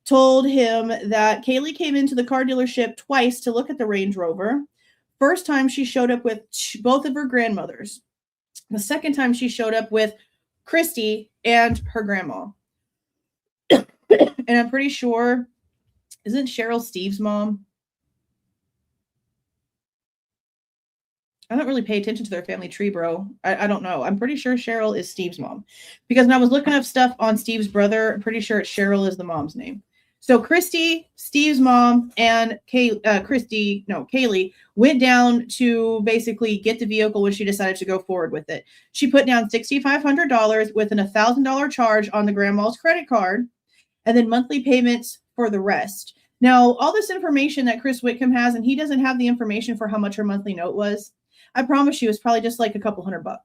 told him that Kaylee came into the car dealership twice to look at the Range Rover. First time she showed up with both of her grandmothers. The second time she showed up with Christy and her grandma. And I'm pretty sure, isn't Cheryl Steve's mom? I don't really pay attention to their family tree, bro. I don't know. I'm pretty sure Cheryl is Steve's mom. Because when I was looking up stuff on Steve's brother, I'm pretty sure Cheryl is the mom's name. So Christy, Steve's mom, and Kaylee went down to basically get the vehicle when she decided to go forward with it. She put down $6,500 with an $1,000 charge on the grandma's credit card, and then monthly payments for the rest. Now, all this information that Chris Whitcomb has, and he doesn't have the information for how much her monthly note was. I promise you, it's probably just like a couple $100.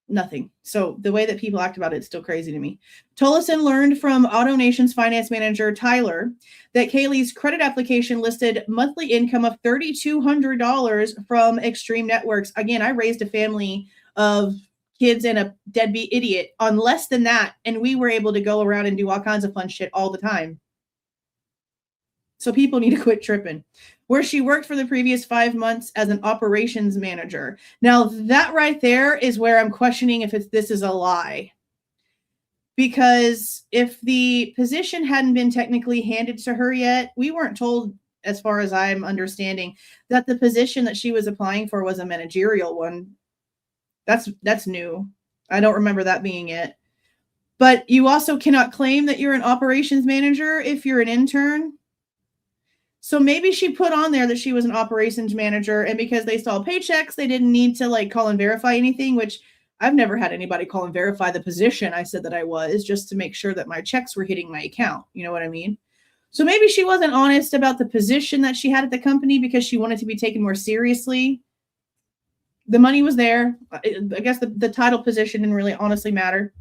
Nothing. So the way that people act about it is still crazy to me. Tullison learned from AutoNation's finance manager, Tyler, that Kaylee's credit application listed monthly income of $3,200 from Extreme Networks. Again, I raised a family of kids and a deadbeat idiot on less than that, and we were able to go around and do all kinds of fun shit all the time. So people need to quit tripping. Where she worked for the previous 5 months as an operations manager. Now that right there is where I'm questioning if this is a lie. Because if the position hadn't been technically handed to her yet, we weren't told, as far as I'm understanding, that the position that she was applying for was a managerial one. That's new. I don't remember that being it. But you also cannot claim that you're an operations manager if you're an intern. So maybe she put on there that she was an operations manager, and because they saw paychecks, they didn't need to like call and verify anything, which I've never had anybody call and verify the position I said that I was, just to make sure that my checks were hitting my account. You know what I mean? So maybe she wasn't honest about the position that she had at the company because she wanted to be taken more seriously. The money was there. I guess the title position didn't really honestly matter.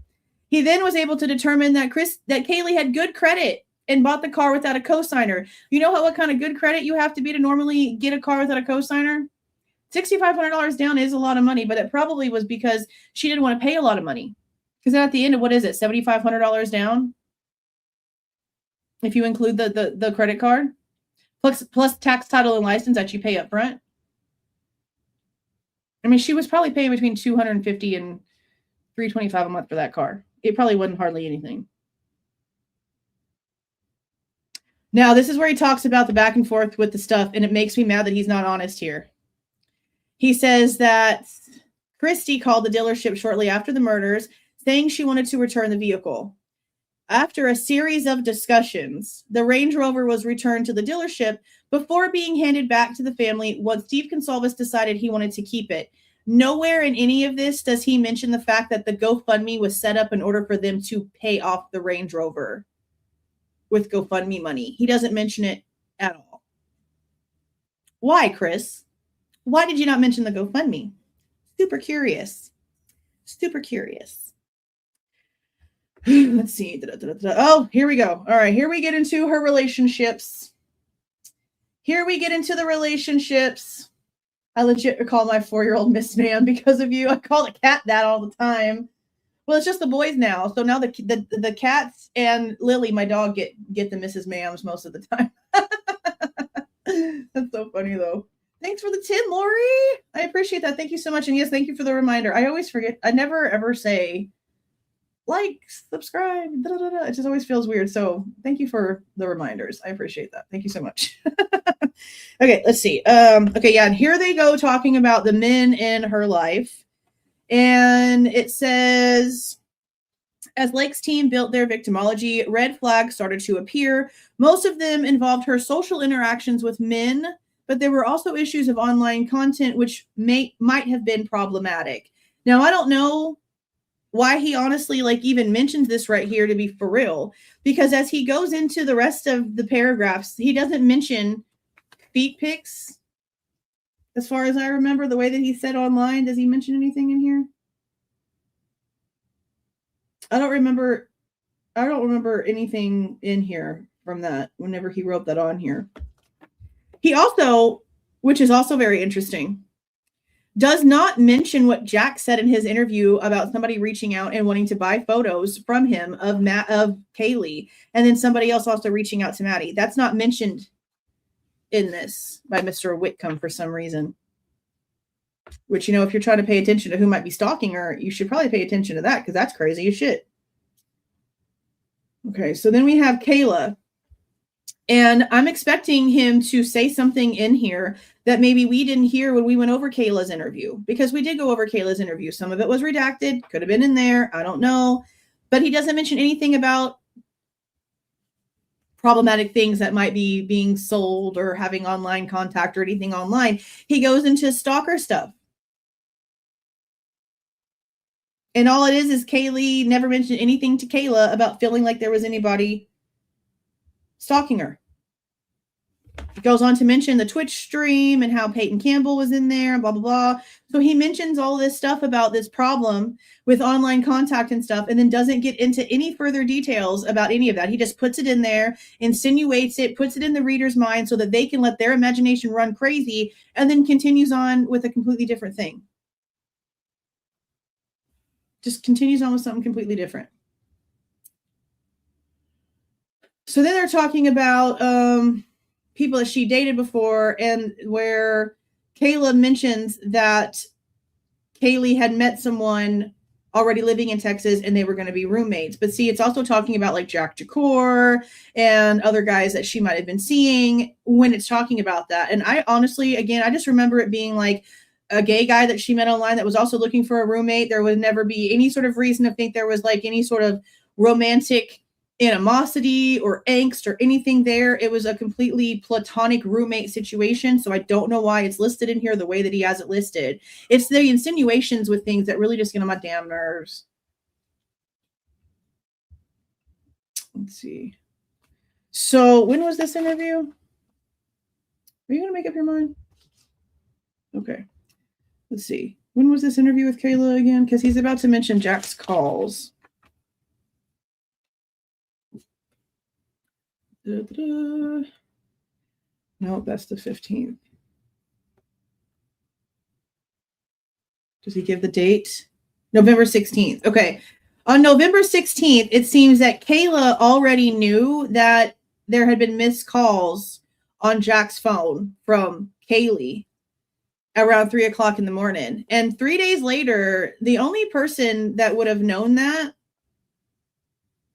He then was able to determine that Kaylee had good credit and bought the car without a cosigner. You know what kind of good credit you have to be to normally get a car without a cosigner? $6,500 down is a lot of money, but it probably was because she didn't want to pay a lot of money. Because at the end of, what is it, $7,500 down? If you include the credit card, plus tax, title, and license that you pay up front. I mean, she was probably paying between $250 and $325 a month for that car. It probably wasn't hardly anything. Now, this is where he talks about the back and forth with the stuff, and it makes me mad that he's not honest here. He says that Christy called the dealership shortly after the murders, saying she wanted to return the vehicle. After a series of discussions, the Range Rover was returned to the dealership before being handed back to the family once Steve Goncalves decided he wanted to keep it. Nowhere in any of this does he mention the fact that the GoFundMe was set up in order for them to pay off the Range Rover with GoFundMe money. He doesn't mention it at all. Why, Chris? Why did you not mention the GoFundMe? Super curious. Super curious. Let's see. Oh, here we go. All right, here we get into her relationships. Here we get into the relationships. I legit call my 4-year-old Miss Ma'am because of you. I call the cat that all the time. Well, it's just the boys now. So now the cats and Lily, my dog, get the Mrs. Ma'ams most of the time. That's so funny, though. Thanks for the 10, Lori. I appreciate that. Thank you so much. And yes, thank you for the reminder. I always forget. I never, ever say like, subscribe. It just always feels weird. So thank you for the reminders. I appreciate that. Thank you so much. Okay, let's see. Okay, yeah, and here they go talking about the men in her life. And it says as Lake's team built their victimology, red flags started to appear. Most of them involved her social interactions with men, but there were also issues of online content which might have been problematic. Now, I don't know why he honestly even mentions this right here, to be for real, because as he goes into the rest of the paragraphs, he doesn't mention feet pics. As far as I remember, the way that he said online, does he mention anything in here? I don't remember anything in here from that whenever he wrote that on here. He also, which is also very interesting, does not mention what Jack said in his interview about somebody reaching out and wanting to buy photos from him of Kaylee, and then somebody else also reaching out to Maddie. That's not mentioned in this by Mr. Whitcomb for some reason. Which, if you're trying to pay attention to who might be stalking her, you should probably pay attention to that, because that's crazy as shit. Okay, so then we have Kayla. And I'm expecting him to say something in here that maybe we didn't hear when we went over Kayla's interview, because we did go over Kayla's interview. Some of it was redacted, could have been in there, I don't know. But he doesn't mention anything about problematic things that might be being sold or having online contact or anything online. He goes into stalker stuff. And all it is Kaylee never mentioned anything to Kayla about feeling like there was anybody stalking her. It goes on to mention the Twitch stream and how Peyton Campbell was in there and blah, blah, blah. So he mentions all this stuff about this problem with online contact and stuff, and then doesn't get into any further details about any of that. He just puts it in there, insinuates it, puts it in the reader's mind so that they can let their imagination run crazy, and then continues on with a completely different thing. Just continues on with something completely different. So then they're talking about people that she dated before, and where Kayla mentions that Kaylee had met someone already living in Texas and they were going to be roommates. But see, it's also talking about Jack Jacor and other guys that she might have been seeing when it's talking about that. And I honestly, again, I just remember it being a gay guy that she met online that was also looking for a roommate. There would never be any sort of reason to think there was any sort of romantic animosity or angst or anything there. It was a completely platonic roommate situation. So I don't know why it's listed in here the way that he has it listed. It's the insinuations with things that really just get on my damn nerves. Let's see. So when was this interview? Are you going to make up your mind? Okay. Let's see. When was this interview with Kayla again? Because he's about to mention Jack's calls. No, that's the 15th. Does he give the date? November 16th. Okay. On November 16th, it seems that Kayla already knew that there had been missed calls on Jack's phone from Kaylee around 3 o'clock in the morning. And 3 days later, the only person that would have known that,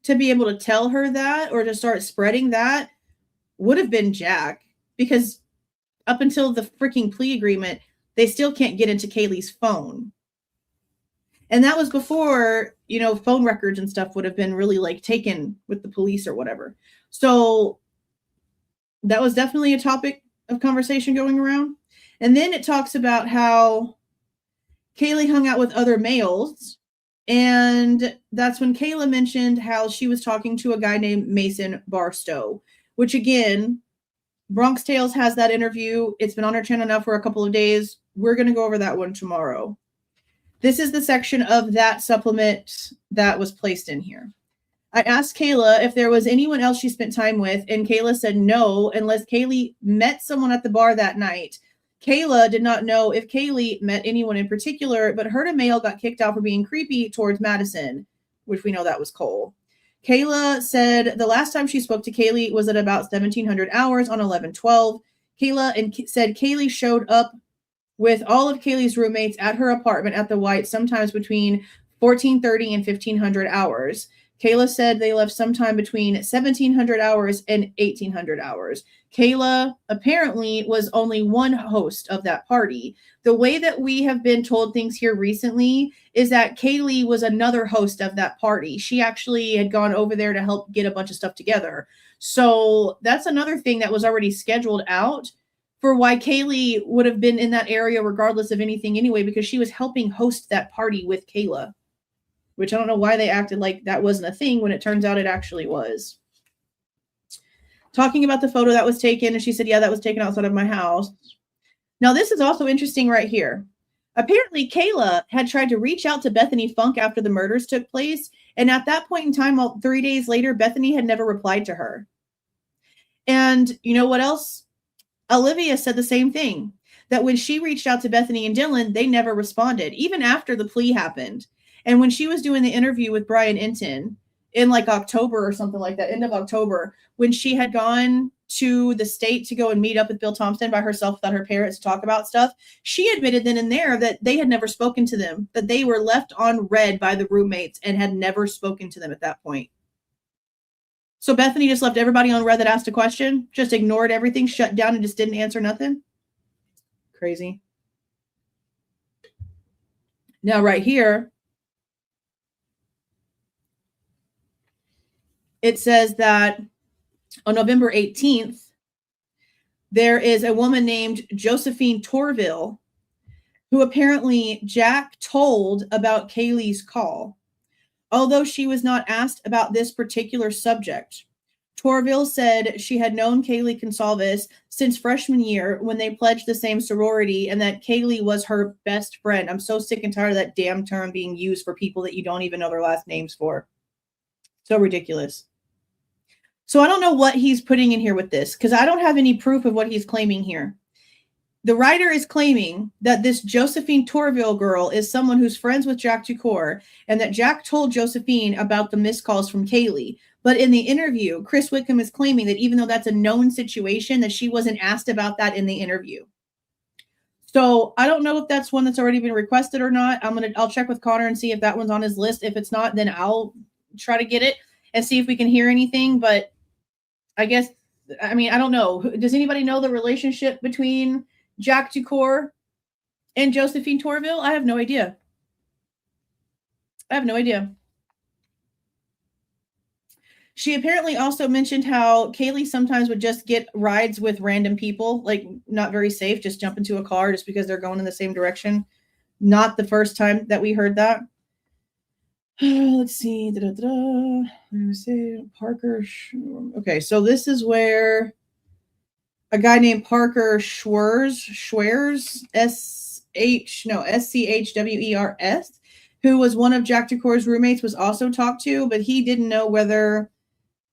to be able to tell her that or to start spreading that, would have been Jack, because up until the freaking plea agreement, they still can't get into Kaylee's phone. And that was before, phone records and stuff would have been really taken with the police or whatever. So that was definitely a topic of conversation going around. And then it talks about how Kaylee hung out with other males. And that's when Kayla mentioned how she was talking to a guy named Mason Barstow, which again, Bronx Tales has that interview. It's been on our channel now for a couple of days. We're going to go over that one tomorrow. This is the section of that supplement that was placed in here. I asked Kayla if there was anyone else she spent time with, and Kayla said no, unless Kaylee met someone at the bar that night. Kayla did not know if Kaylee met anyone in particular, but heard a male got kicked out for being creepy towards Madison, which we know that was Cole. Kayla said the last time she spoke to Kaylee was at about 1700 hours on 11/12. Kayla said Kaylee showed up with all of Kaylee's roommates at her apartment at the White sometimes between 1430 and 1500 hours. Kayla said they left sometime between 1,700 hours and 1,800 hours. Kayla apparently was only one host of that party. The way that we have been told things here recently is that Kaylee was another host of that party. She actually had gone over there to help get a bunch of stuff together. So that's another thing that was already scheduled out for why Kaylee would have been in that area regardless of anything anyway, because she was helping host that party with Kayla. Which I don't know why they acted like that wasn't a thing when it turns out it actually was. Talking about the photo that was taken, and she said, yeah, that was taken outside of my house. Now, this is also interesting right here. Apparently, Kayla had tried to reach out to Bethany Funk after the murders took place, and at that point in time, 3 days later, Bethany had never replied to her. And you know what else? Olivia said the same thing, that when she reached out to Bethany and Dylan, they never responded, even after the plea happened. And when she was doing the interview with Brian Inton in like October or something like that, end of October, when she had gone to the state to go and meet up with Bill Thompson by herself without her parents to talk about stuff, she admitted then and there that they had never spoken to them, that they were left on red by the roommates and had never spoken to them at that point. So Bethany just left everybody on red that asked a question, just ignored everything, shut down, and just didn't answer nothing. Crazy. Now right here, it says that on November 18th, there is a woman named Josephine Torville who apparently Jack told about Kaylee's call, although she was not asked about this particular subject. Torville said she had known Kaylee Goncalves since freshman year when they pledged the same sorority and that Kaylee was her best friend. I'm so sick and tired of that damn term being used for people that you don't even know their last names for. So ridiculous. So I don't know what he's putting in here with this because I don't have any proof of what he's claiming here. The writer is claiming that this Josephine Torville girl is someone who's friends with Jack Ducour and that Jack told Josephine about the missed calls from Kaylee. But in the interview, Chris Wickham is claiming that even though that's a known situation, that she wasn't asked about that in the interview. So I don't know if that's one that's already been requested or not. I'll check with Connor and see if that one's on his list. If it's not, then I'll try to get it and see if we can hear anything. But I guess, I mean, I don't know. Does anybody know the relationship between Jack Ducour and Josephine Torville? I have no idea. She apparently also mentioned how Kaylee sometimes would just get rides with random people, like not very safe, just jump into a car just because they're going in the same direction. Not the first time that we heard that. Let's see. Let me see. Parker. Okay, so this is where a guy named Parker Schwers, S-C-H-W-E-R-S, who was one of Jack Ducour's roommates, was also talked to, but he didn't know whether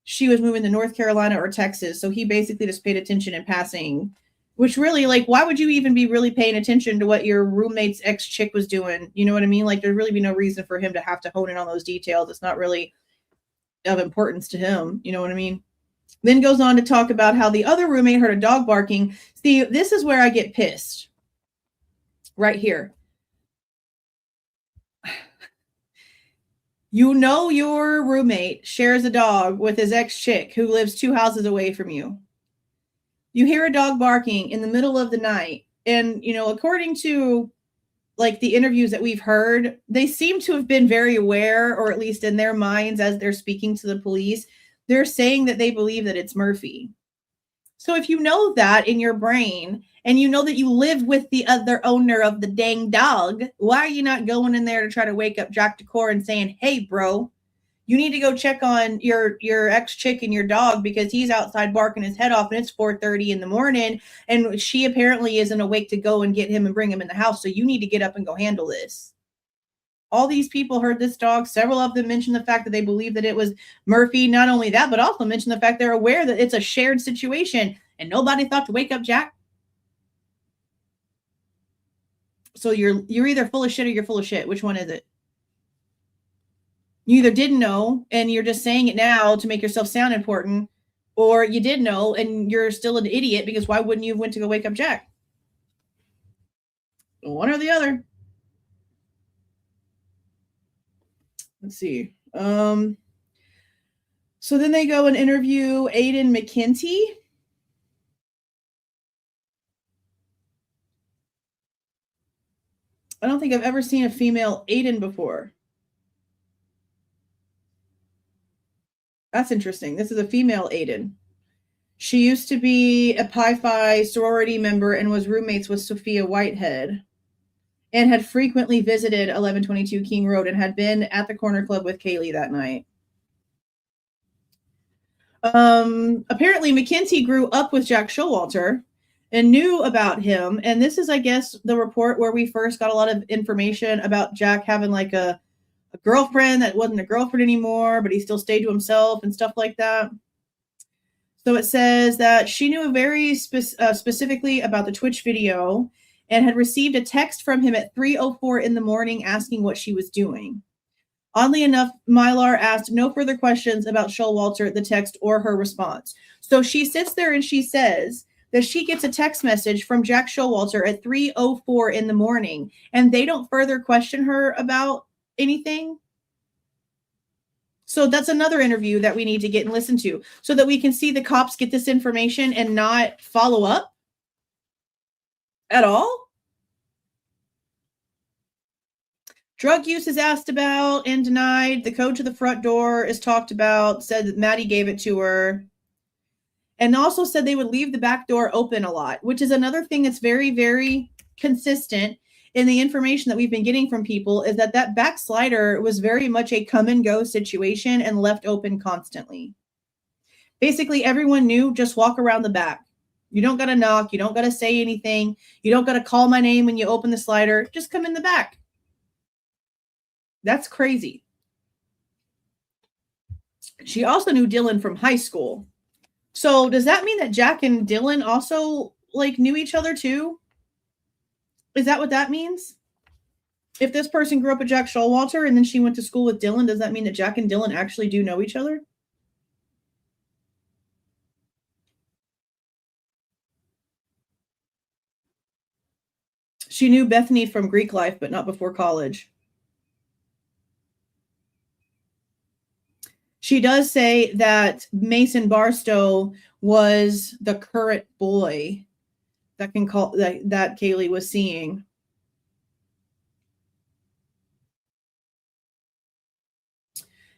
she was moving to North Carolina or Texas. So he basically just paid attention in passing, which really, like, why would you even be really paying attention to what your roommate's ex-chick was doing? You know what I mean? Like, there'd really be no reason for him to have to hone in on those details. It's not really of importance to him. You know what I mean? Then goes on to talk about how the other roommate heard a dog barking. See, this is where I get pissed. Right here. You know your roommate shares a dog with his ex-chick who lives 2 houses away from you. You hear a dog barking in the middle of the night. And, you know, according to like the interviews that we've heard, they seem to have been very aware, or at least in their minds as they're speaking to the police, they're saying that they believe that it's Murphy. So if you know that in your brain and you know that you live with the other owner of the dang dog, why are you not going in there to try to wake up Jack Ducour and saying, hey, bro, you need to go check on your ex-chick and your dog because he's outside barking his head off and it's 4:30 in the morning and she apparently isn't awake to go and get him and bring him in the house. So you need to get up and go handle this. All these people heard this dog. Several of them mentioned the fact that they believe that it was Murphy. Not only that, but also mentioned the fact they're aware that it's a shared situation and nobody thought to wake up Jack. So you're either full of shit or you're full of shit. Which one is it? You either didn't know and you're just saying it now to make yourself sound important, or you did know and you're still an idiot because why wouldn't you have went to go wake up Jack? One or the other. Let's see. So then they go and interview Aiden McKenty. I don't think I've ever seen a female Aiden before. That's interesting. This is a female Aiden. She used to be a Pi Phi sorority member and was roommates with Sophia Whitehead and had frequently visited 1122 King Road and had been at the Corner Club with Kaylee that night. Apparently, McKenty grew up with Jack Showalter and knew about him. And this is, I guess, the report where we first got a lot of information about Jack having like a girlfriend that wasn't a girlfriend anymore, but he still stayed to himself and stuff like that. So it says that she knew very specifically about the Twitch video and had received a text from him at 3:04 in the morning asking what she was doing. Oddly enough, Mylar asked no further questions about Showalter, the text, or her response. So she sits there and she says that she gets a text message from Jack Showalter at 3:04 in the morning, and they don't further question her about anything. So that's another interview that we need to get and listen to so that we can see the cops get this information and not follow up at all. Drug use is asked about and denied. The code to the front door is talked about, said that Maddie gave it to her. And also said they would leave the back door open a lot, which is another thing that's very, very consistent in the information that we've been getting from people, is that that back slider was very much a come and go situation and left open constantly. Basically, everyone knew, just walk around the back. You don't got to knock. You don't got to say anything. You don't got to call my name when you open the slider. Just come in the back. That's crazy. She also knew Dylan from high school. So does that mean that Jack and Dylan also like knew each other too? Is that what that means? If this person grew up with Jack Showalter and then she went to school with Dylan, does that mean that Jack and Dylan actually do know each other? She knew Bethany from Greek life, but not before college. She does say that Mason Barstow was the current boy that that Kaylee was seeing.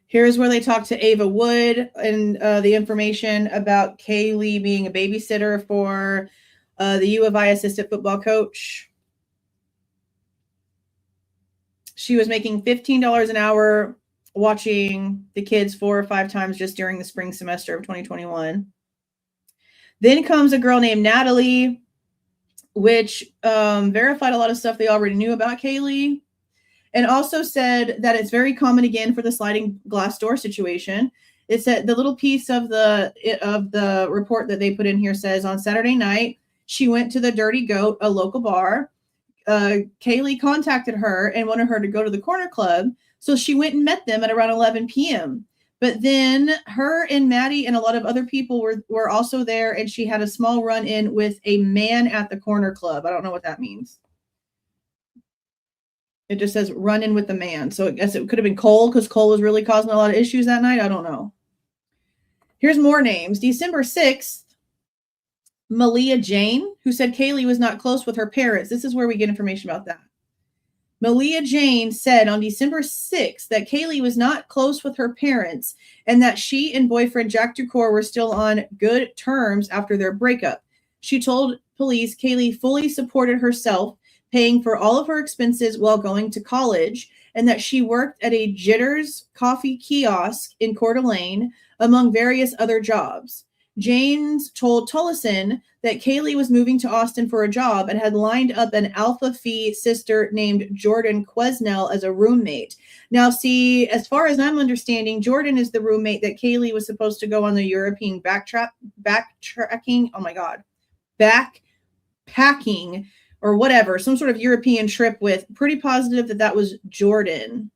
Here's where they talk to Ava Wood and the information about Kaylee being a babysitter for the U of I assistant football coach. She was making $15 an hour watching the kids 4 or 5 times just during the spring semester of 2021. Then comes a girl named Natalie, which verified a lot of stuff they already knew about Kaylee, and also said that it's very common again for the sliding glass door situation. It said the little piece of the report that they put in here says on Saturday night, she went to the Dirty Goat, a local bar. Kaylee contacted her and wanted her to go to the Corner Club. So she went and met them at around 11 p.m. But then her and Maddie and a lot of other people were also there, and she had a small run-in with a man at the Corner Club. I don't know what that means. It just says run-in with the man. So I guess it could have been Cole, because Cole was really causing a lot of issues that night. I don't know. Here's more names. December 6th, Malia Jane, who said Kaylee was not close with her parents. This is where we get information about that. Malia Jane said on December 6th that Kaylee was not close with her parents and that she and boyfriend Jack Ducour were still on good terms after their breakup. She told police Kaylee fully supported herself, paying for all of her expenses while going to college, and that she worked at a Jitters coffee kiosk in Coeur d'Alene, among various other jobs. James told Tullison that Kaylee was moving to Austin for a job and had lined up an Alpha Phi sister named Jordan Quesnell as a roommate. Now, see, as far as I'm understanding, Jordan is the roommate that Kaylee was supposed to go on the European backpacking or whatever, some sort of European trip with. Pretty positive that was Jordan.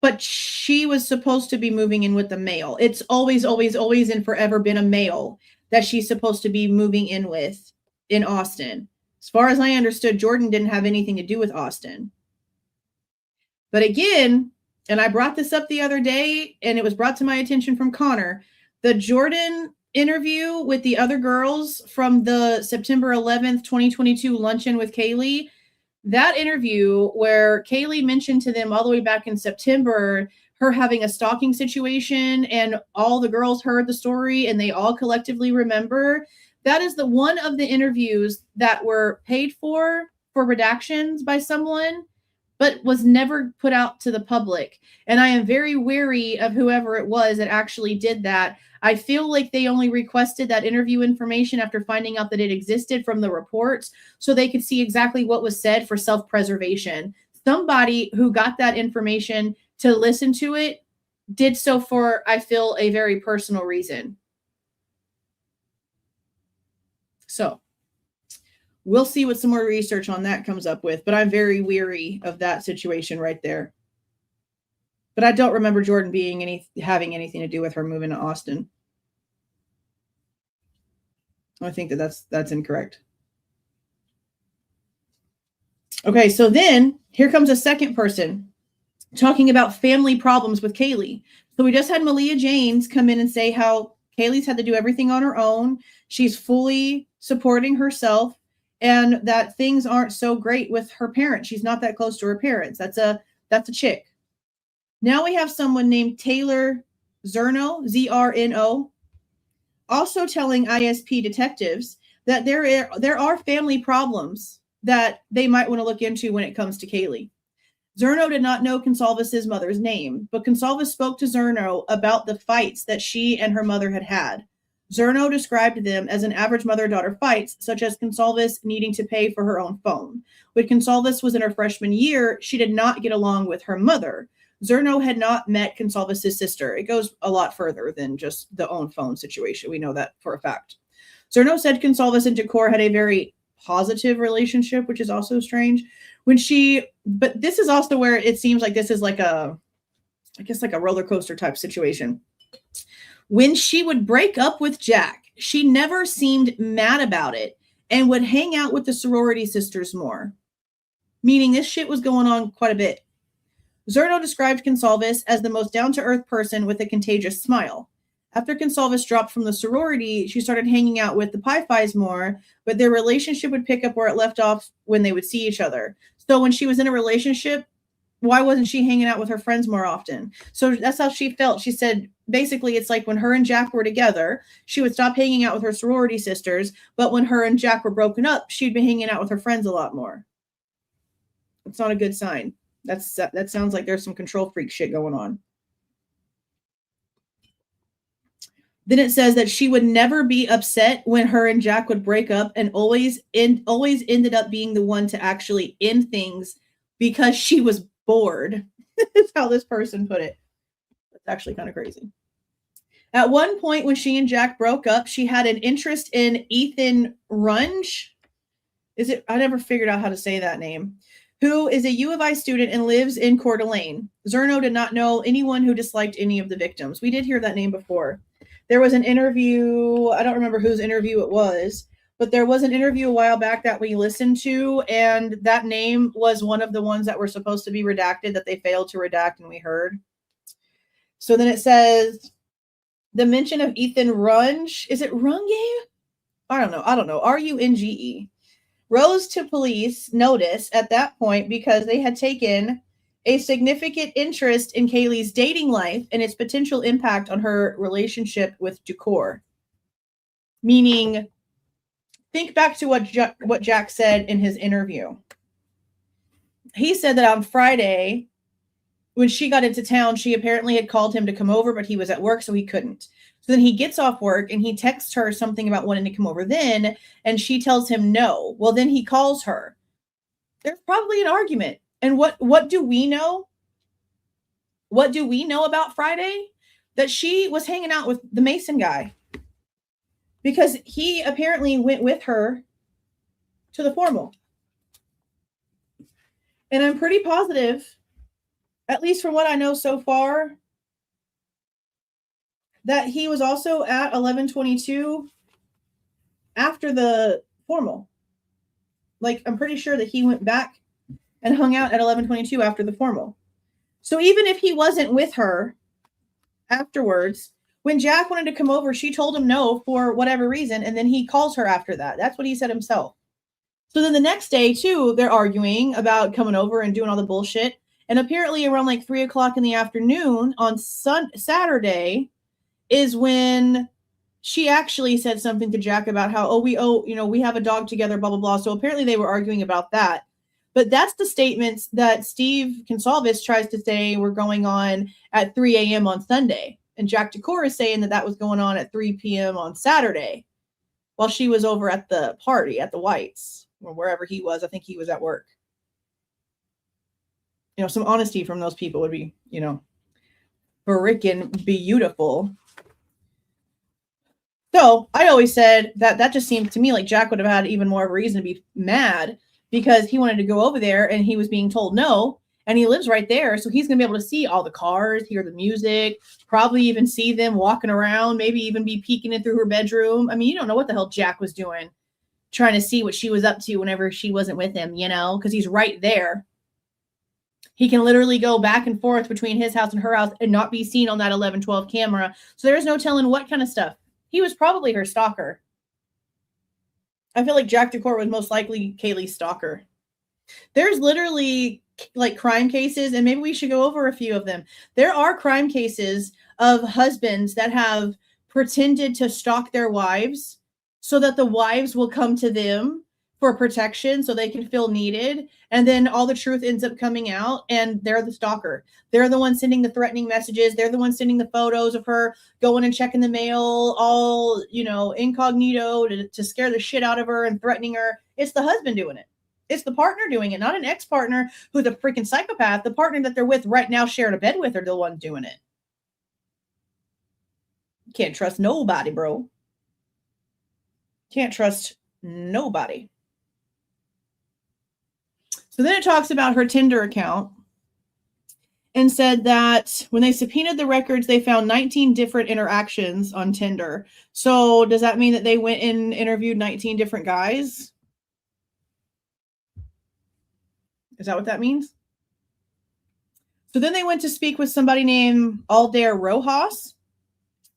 But she was supposed to be moving in with the male. It's always, always, always and forever been a male that she's supposed to be moving in with in Austin. As far as I understood, Jordan didn't have anything to do with Austin. But again, and I brought this up the other day, and it was brought to my attention from Connor, the Jordan interview with the other girls from the September 11th, 2022 luncheon with Kaylee, that interview where Kaylee mentioned to them all the way back in September her having a stalking situation, and all the girls heard the story and they all collectively remember, that is the one of the interviews that were paid for redactions by someone, but was never put out to the public. And I am very wary of whoever it was that actually did that. I feel like they only requested that interview information after finding out that it existed from the reports so they could see exactly what was said for self-preservation. Somebody who got that information to listen to it did so for, I feel, a very personal reason. So we'll see what some more research on that comes up with, but I'm very weary of that situation right there. But I don't remember Jordan having anything to do with her moving to Austin. I think that's incorrect. Okay, so then here comes a second person talking about family problems with Kaylee. So we just had Malia Janes come in and say how Kaylee's had to do everything on her own. She's fully supporting herself, and that things aren't so great with her parents. She's not that close to her parents. That's a chick. Now we have someone named Taylor Zerno, Z-R-N-O, also telling ISP detectives that there are family problems that they might want to look into when it comes to Kaylee. Zerno did not know Goncalves' mother's name, but Goncalves spoke to Zerno about the fights that she and her mother had had. Zerno described them as an average mother-daughter fights, such as Goncalves needing to pay for her own phone. When Goncalves was in her freshman year, she did not get along with her mother. Zerno had not met Goncalves' sister. It goes a lot further than just the own phone situation. We know that for a fact. Zerno said Goncalves and Jakor had a very positive relationship, which is also strange. But this is also where it seems like this is like a roller coaster type situation. When she would break up with Jack, she never seemed mad about it and would hang out with the sorority sisters more, meaning this shit was going on quite a bit. Zerno described Goncalves as the most down-to-earth person with a contagious smile. After Goncalves dropped from the sorority, she started hanging out with the Pi-Phis more, but their relationship would pick up where it left off when they would see each other. So when she was in a relationship, why wasn't she hanging out with her friends more often? So that's how she felt. She said, basically, it's like when her and Jack were together, she would stop hanging out with her sorority sisters, but when her and Jack were broken up, she'd be hanging out with her friends a lot more. It's not a good sign. That sounds like there's some control freak shit going on. Then it says that she would never be upset when her and Jack would break up, and always ended up being the one to actually end things because she was bored. That's how this person put it. That's actually kind of crazy. At one point when she and Jack broke up, she had an interest in Ethan Runge. I never figured out how to say that name. Who is a U of I student and lives in Coeur d'Alene. Zerno did not know anyone who disliked any of the victims. We did hear that name before. There was an interview, I don't remember whose interview it was, but there was an interview a while back that we listened to, and that name was one of the ones that were supposed to be redacted that they failed to redact, and we heard. So then it says, the mention of Ethan Runge, is it Runge? I don't know, R-U-N-G-E. Rose to police notice at that point because they had taken a significant interest in Kaylee's dating life and its potential impact on her relationship with Jakor. Meaning, think back to what Jack said in his interview. He said that on Friday, when she got into town, she apparently had called him to come over, but he was at work, so he couldn't. So then he gets off work and he texts her something about wanting to come over then, and she tells him no. Well, then he calls her. There's probably an argument. And what do we know? What do we know about Friday? That she was hanging out with the Mason guy. Because he apparently went with her to the formal. And I'm pretty positive, at least from what I know so far, that he was also at 1122 after the formal. Like, I'm pretty sure that he went back and hung out at 1122 after the formal. So even if he wasn't with her afterwards, when Jack wanted to come over, she told him no for whatever reason, and then he calls her after that. That's what he said himself. So then the next day, too, they're arguing about coming over and doing all the bullshit. And apparently around like 3 o'clock in the afternoon on Saturday is when she actually said something to Jack about how, we have a dog together, blah, blah, blah. So apparently they were arguing about that. But that's the statements that Steve Goncalves tries to say were going on at 3 a.m. on Sunday. And Jack DeCore is saying that was going on at 3 p.m. on Saturday while she was over at the party at the Whites or wherever he was. I think he was at work. Some honesty from those people would be, freaking beautiful. So I always said that just seemed to me like Jack would have had even more of a reason to be mad because he wanted to go over there and he was being told no. And he lives right there. So he's going to be able to see all the cars, hear the music, probably even see them walking around, maybe even be peeking in through her bedroom. I mean, you don't know what the hell Jack was doing, trying to see what she was up to whenever she wasn't with him, because he's right there. He can literally go back and forth between his house and her house and not be seen on that 1112 camera. So there's no telling what kind of stuff. He was probably her stalker. I feel like Jack DeCore was most likely Kaylee's stalker. There's literally like crime cases, and maybe we should go over a few of them. There are crime cases of husbands that have pretended to stalk their wives so that the wives will come to them for protection so they can feel needed. And then all the truth ends up coming out and they're the stalker. They're the one sending the threatening messages. They're the one sending the photos of her going and checking the mail, all, incognito to scare the shit out of her and threatening her. It's the husband doing it. It's the partner doing it, not an ex-partner who's a freaking psychopath. The partner that they're with right now, sharing a bed with, are the one doing it. Can't trust nobody, bro. Can't trust nobody. So then it talks about her Tinder account and said that when they subpoenaed the records, they found 19 different interactions on Tinder. So does that mean that they went and interviewed 19 different guys? Is that what that means? So then they went to speak with somebody named Aldair Rojas,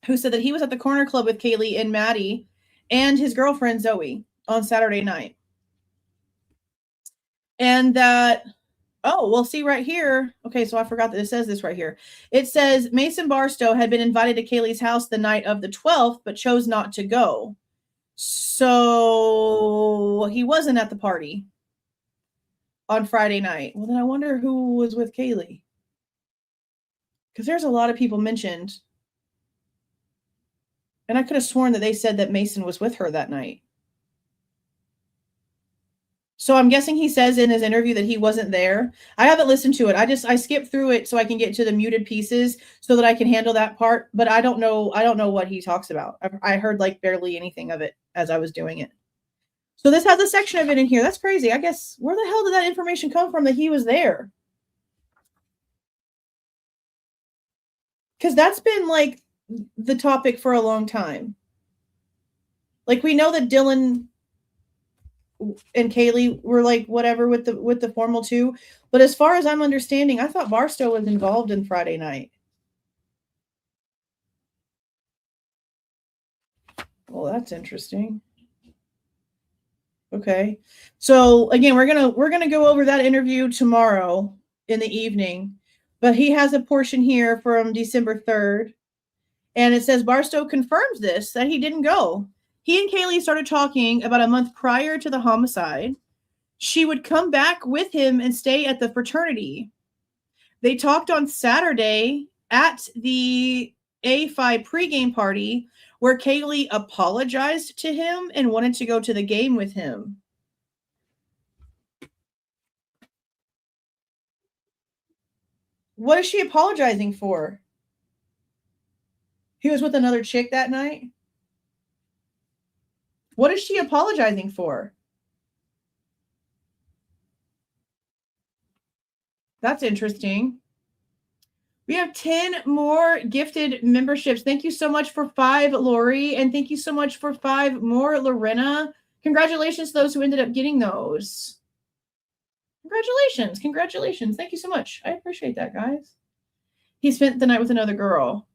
who said that he was at the corner club with Kaylee and Maddie and his girlfriend Zoe on Saturday night. And that, see right here. Okay, so I forgot that it says this right here. It says Mason Barstow had been invited to Kaylee's house the night of the 12th, but chose not to go. So he wasn't at the party on Friday night. Well, then I wonder who was with Kaylee. Because there's a lot of people mentioned. And I could have sworn that they said that Mason was with her that night. So I'm guessing he says in his interview that he wasn't there. I haven't listened to it. I skipped through it so I can get to the muted pieces so that I can handle that part. But I don't know what he talks about. I heard like barely anything of it as I was doing it. So this has a section of it in here. That's crazy. I guess where the hell did that information come from that he was there? Because that's been like the topic for a long time. Like we know that Dylan and Kaylee were like whatever with the formal two, but as far as I'm understanding, I thought Barstow was involved in Friday night. Well, that's interesting. Okay, so again, we're gonna go over that interview tomorrow in the evening, but he has a portion here from December 3rd, and it says Barstow confirms this that he didn't go. He and Kaylee started talking about a month prior to the homicide. She would come back with him and stay at the fraternity. They talked on Saturday at the A5 pregame party where Kaylee apologized to him and wanted to go to the game with him. What is she apologizing for? He was with another chick that night? What is she apologizing for? That's interesting. We have 10 more gifted memberships. Thank you so much for 5, Lori. And thank you so much for 5 more, Lorena. Congratulations to those who ended up getting those. Congratulations. Thank you so much. I appreciate that, guys. He spent the night with another girl.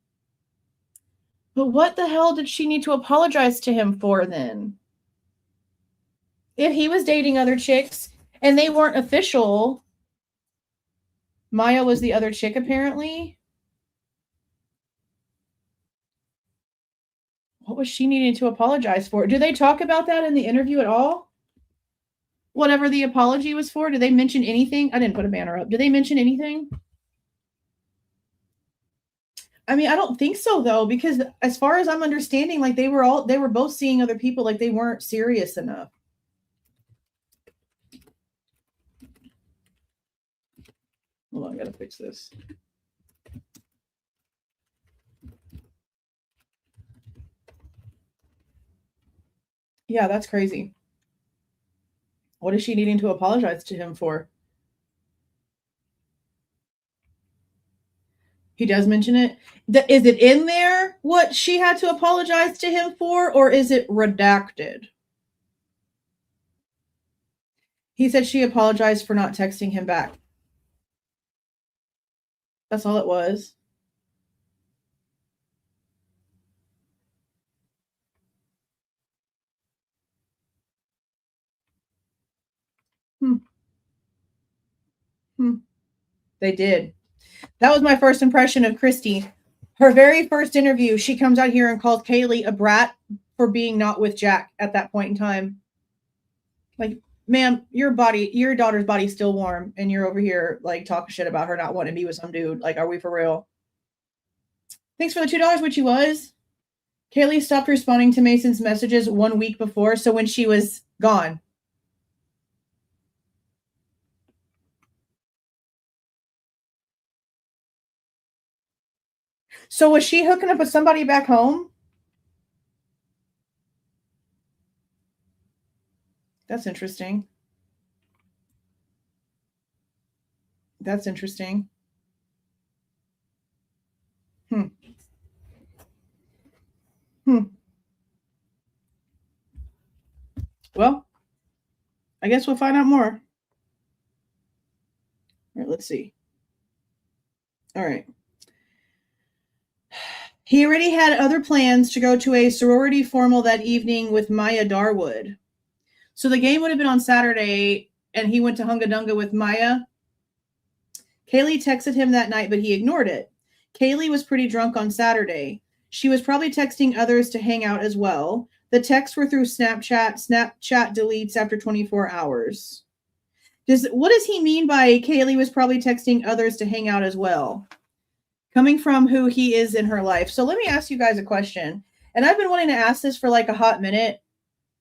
But what the hell did she need to apologize to him for then? If he was dating other chicks and they weren't official, Maya was the other chick apparently. What was she needing to apologize for? Do they talk about that in the interview at all? Whatever the apology was for? Did they mention anything? I didn't put a banner up. Did they mention anything? I mean, I don't think so though, because as far as I'm understanding, like they were both seeing other people, like they weren't serious enough. Hold on, I gotta fix this. Yeah, that's crazy. What is she needing to apologize to him for? He does mention it. Is it in there what she had to apologize to him for, or is it redacted? He said she apologized for not texting him back. That's all it was. They did. That was my first impression of Christy. Her very first interview, she comes out here and calls Kaylee a brat for being not with Jack at that point in time. Like, ma'am, your daughter's body's still warm, and you're over here like talking shit about her not wanting to be with some dude. Like, are we for real? Thanks for the $2, which he was. Kaylee stopped responding to Mason's messages 1 week before, so when she was gone. So was she hooking up with somebody back home? That's interesting. That's interesting. Well, I guess we'll find out more. All right, let's see. All right. He already had other plans to go to a sorority formal that evening with Maya Darwood. So the game would have been on Saturday, and he went to Hunga Dunga with Maya. Kaylee texted him that night, but he ignored it. Kaylee was pretty drunk on Saturday. She was probably texting others to hang out as well. The texts were through Snapchat. Snapchat deletes after 24 hours. What does he mean by Kaylee was probably texting others to hang out as well? Coming from who he is in her life. So let me ask you guys a question. And I've been wanting to ask this for like a hot minute,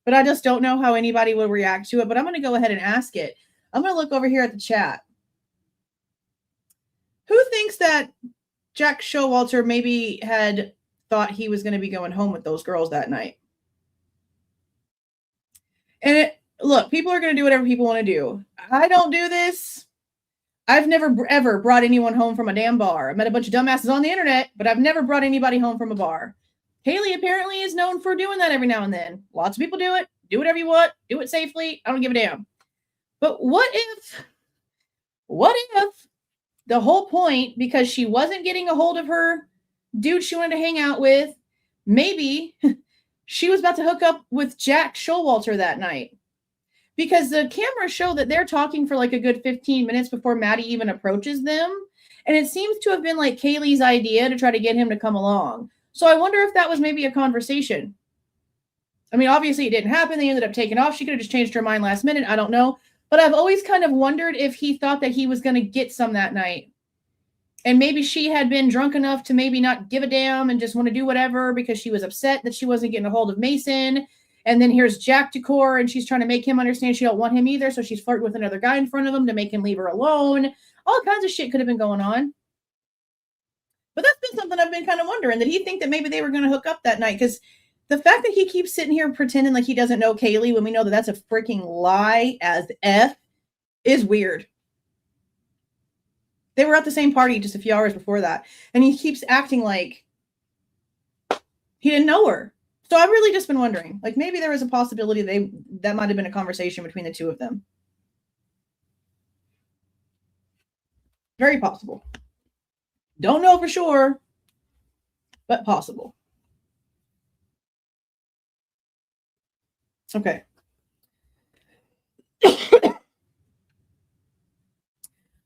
but I just don't know how anybody will react to it. But I'm going to go ahead and ask it. I'm going to look over here at the chat. Who thinks that Jack Showalter maybe had thought he was going to be going home with those girls that night? And look, people are going to do whatever people want to do. I don't do this. I've never, ever brought anyone home from a damn bar. I met a bunch of dumbasses on the internet, but I've never brought anybody home from a bar. Kaylee apparently is known for doing that every now and then. Lots of people do it. Do whatever you want. Do it safely. I don't give a damn. But what if the whole point, because she wasn't getting a hold of her dude she wanted to hang out with, maybe she was about to hook up with Jack Showalter that night? Because the cameras show that they're talking for like a good 15 minutes before Maddie even approaches them. And it seems to have been like Kaylee's idea to try to get him to come along. So I wonder if that was maybe a conversation. I mean, obviously it didn't happen. They ended up taking off. She could have just changed her mind last minute. I don't know. But I've always kind of wondered if he thought that he was going to get some that night. And maybe she had been drunk enough to maybe not give a damn and just want to do whatever because she was upset that she wasn't getting a hold of Mason. And then here's Jack Decor, and she's trying to make him understand she don't want him either. So she's flirting with another guy in front of him to make him leave her alone. All kinds of shit could have been going on. But that's been something I've been kind of wondering. Did he think that maybe they were going to hook up that night? Because the fact that he keeps sitting here pretending like he doesn't know Kaylee when we know that that's a freaking lie as F is weird. They were at the same party just a few hours before that. And he keeps acting like he didn't know her. So I've really just been wondering, like maybe there was a possibility that might have been a conversation between the two of them. Very possible. Don't know for sure, but possible. Okay.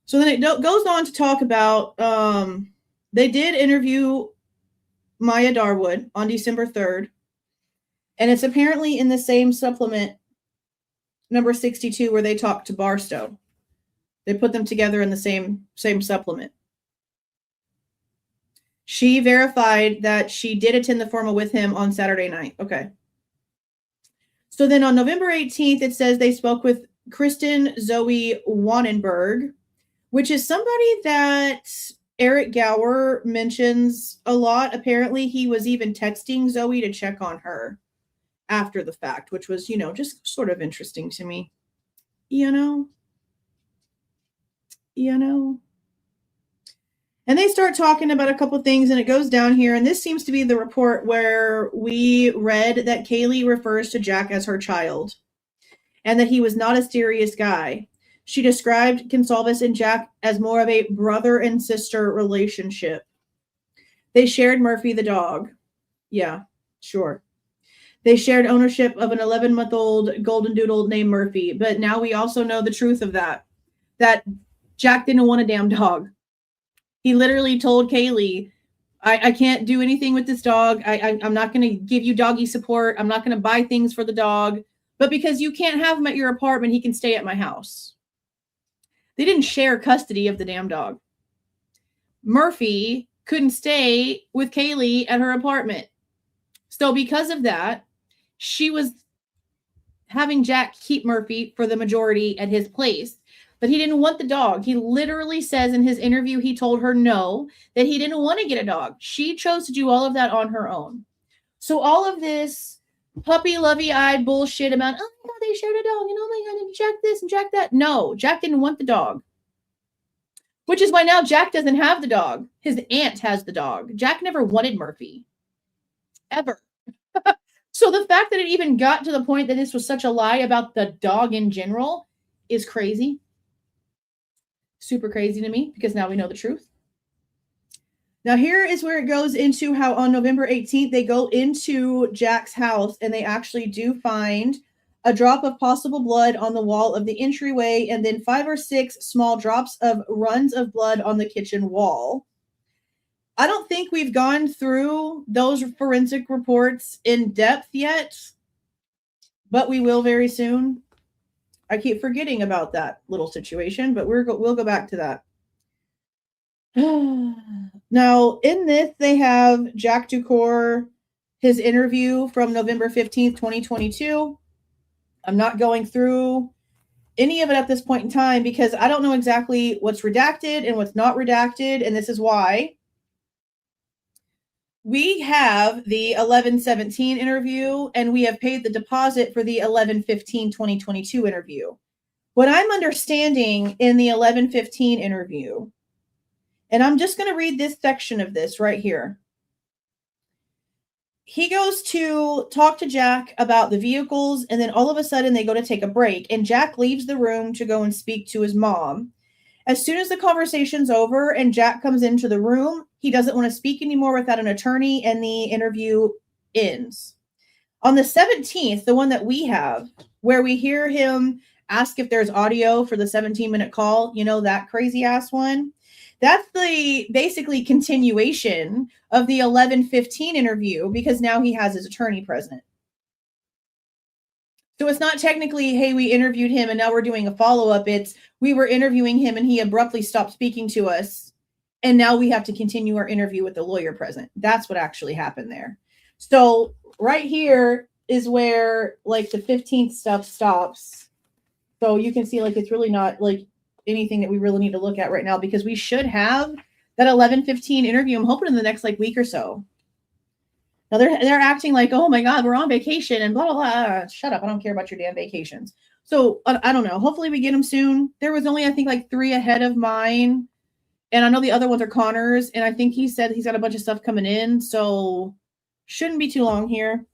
So then it goes on to talk about, they did interview Maya Darwood on December 3rd, and it's apparently in the same supplement, number 62, where they talked to Barstow. They put them together in the same supplement. She verified that she did attend the formal with him on Saturday night. Okay. So then on November 18th, it says they spoke with Kristen Zoe Wannenberg, which is somebody that Eric Gower mentions a lot. Apparently, he was even texting Zoe to check on her after the fact, which was, just sort of interesting to me. And they start talking about a couple things, and it goes down here. And this seems to be the report where we read that Kaylee refers to Jack as her child and that he was not a serious guy. She described Goncalves and Jack as more of a brother and sister relationship. They shared Murphy the dog. Yeah, sure. They shared ownership of an 11-month-old golden doodle named Murphy. But now we also know the truth of that Jack didn't want a damn dog. He literally told Kaylee, I can't do anything with this dog. I'm not going to give you doggy support. I'm not going to buy things for the dog. But because you can't have him at your apartment, he can stay at my house. They didn't share custody of the damn dog. Murphy couldn't stay with Kaylee at her apartment. So because of that, she was having Jack keep Murphy for the majority at his place. But he didn't want the dog. He literally says in his interview, he told her no, that he didn't want to get a dog. She chose to do all of that on her own. So all of this puppy lovey-eyed bullshit about, oh my God, they shared a dog, and oh my God, and Jack this and Jack that. No, Jack didn't want the dog. Which is why now Jack doesn't have the dog. His aunt has the dog. Jack never wanted Murphy. Ever. So the fact that it even got to the point that this was such a lie about the dog in general is crazy. Super crazy to me, because now we know the truth. Now here is where it goes into how on November 18th, they go into Jack's house and they actually do find a drop of possible blood on the wall of the entryway, and then 5 or 6 small drops of runs of blood on the kitchen wall. I don't think we've gone through those forensic reports in depth yet, but we will very soon. I keep forgetting about that little situation, but we'll go back to that. Now, in this, they have Jack Ducour, his interview from November 15th, 2022. I'm not going through any of it at this point in time because I don't know exactly what's redacted and what's not redacted, and this is why. We have the 11/17 interview, and we have paid the deposit for the 11/15/2022 interview. What I'm understanding in the 11/15 interview, and I'm just going to read this section of this right here. He goes to talk to Jack about the vehicles, and then all of a sudden they go to take a break, and Jack leaves the room to go and speak to his mom. As soon as the conversation's over and Jack comes into the room, he doesn't want to speak anymore without an attorney, and the interview ends. On the 17th, the one that we have, where we hear him ask if there's audio for the 17-minute call, that crazy ass one, that's the basically continuation of the 11/15 interview, because now he has his attorney present. So it's not technically, hey, we interviewed him and now we're doing a follow-up. It's we were interviewing him and he abruptly stopped speaking to us, and now we have to continue our interview with the lawyer present. That's what actually happened there. So right here is where like the 15th stuff stops. So you can see like it's really not like anything that we really need to look at right now, because we should have that 11/15 interview. I'm hoping in the next like week or so. Now they're acting like, oh my God, we're on vacation and blah, blah, blah. Shut up. I don't care about your damn vacations. So I don't know. Hopefully we get them soon. There was only, I think, like 3 ahead of mine. And I know the other ones are Connor's. And I think he said he's got a bunch of stuff coming in. So shouldn't be too long here.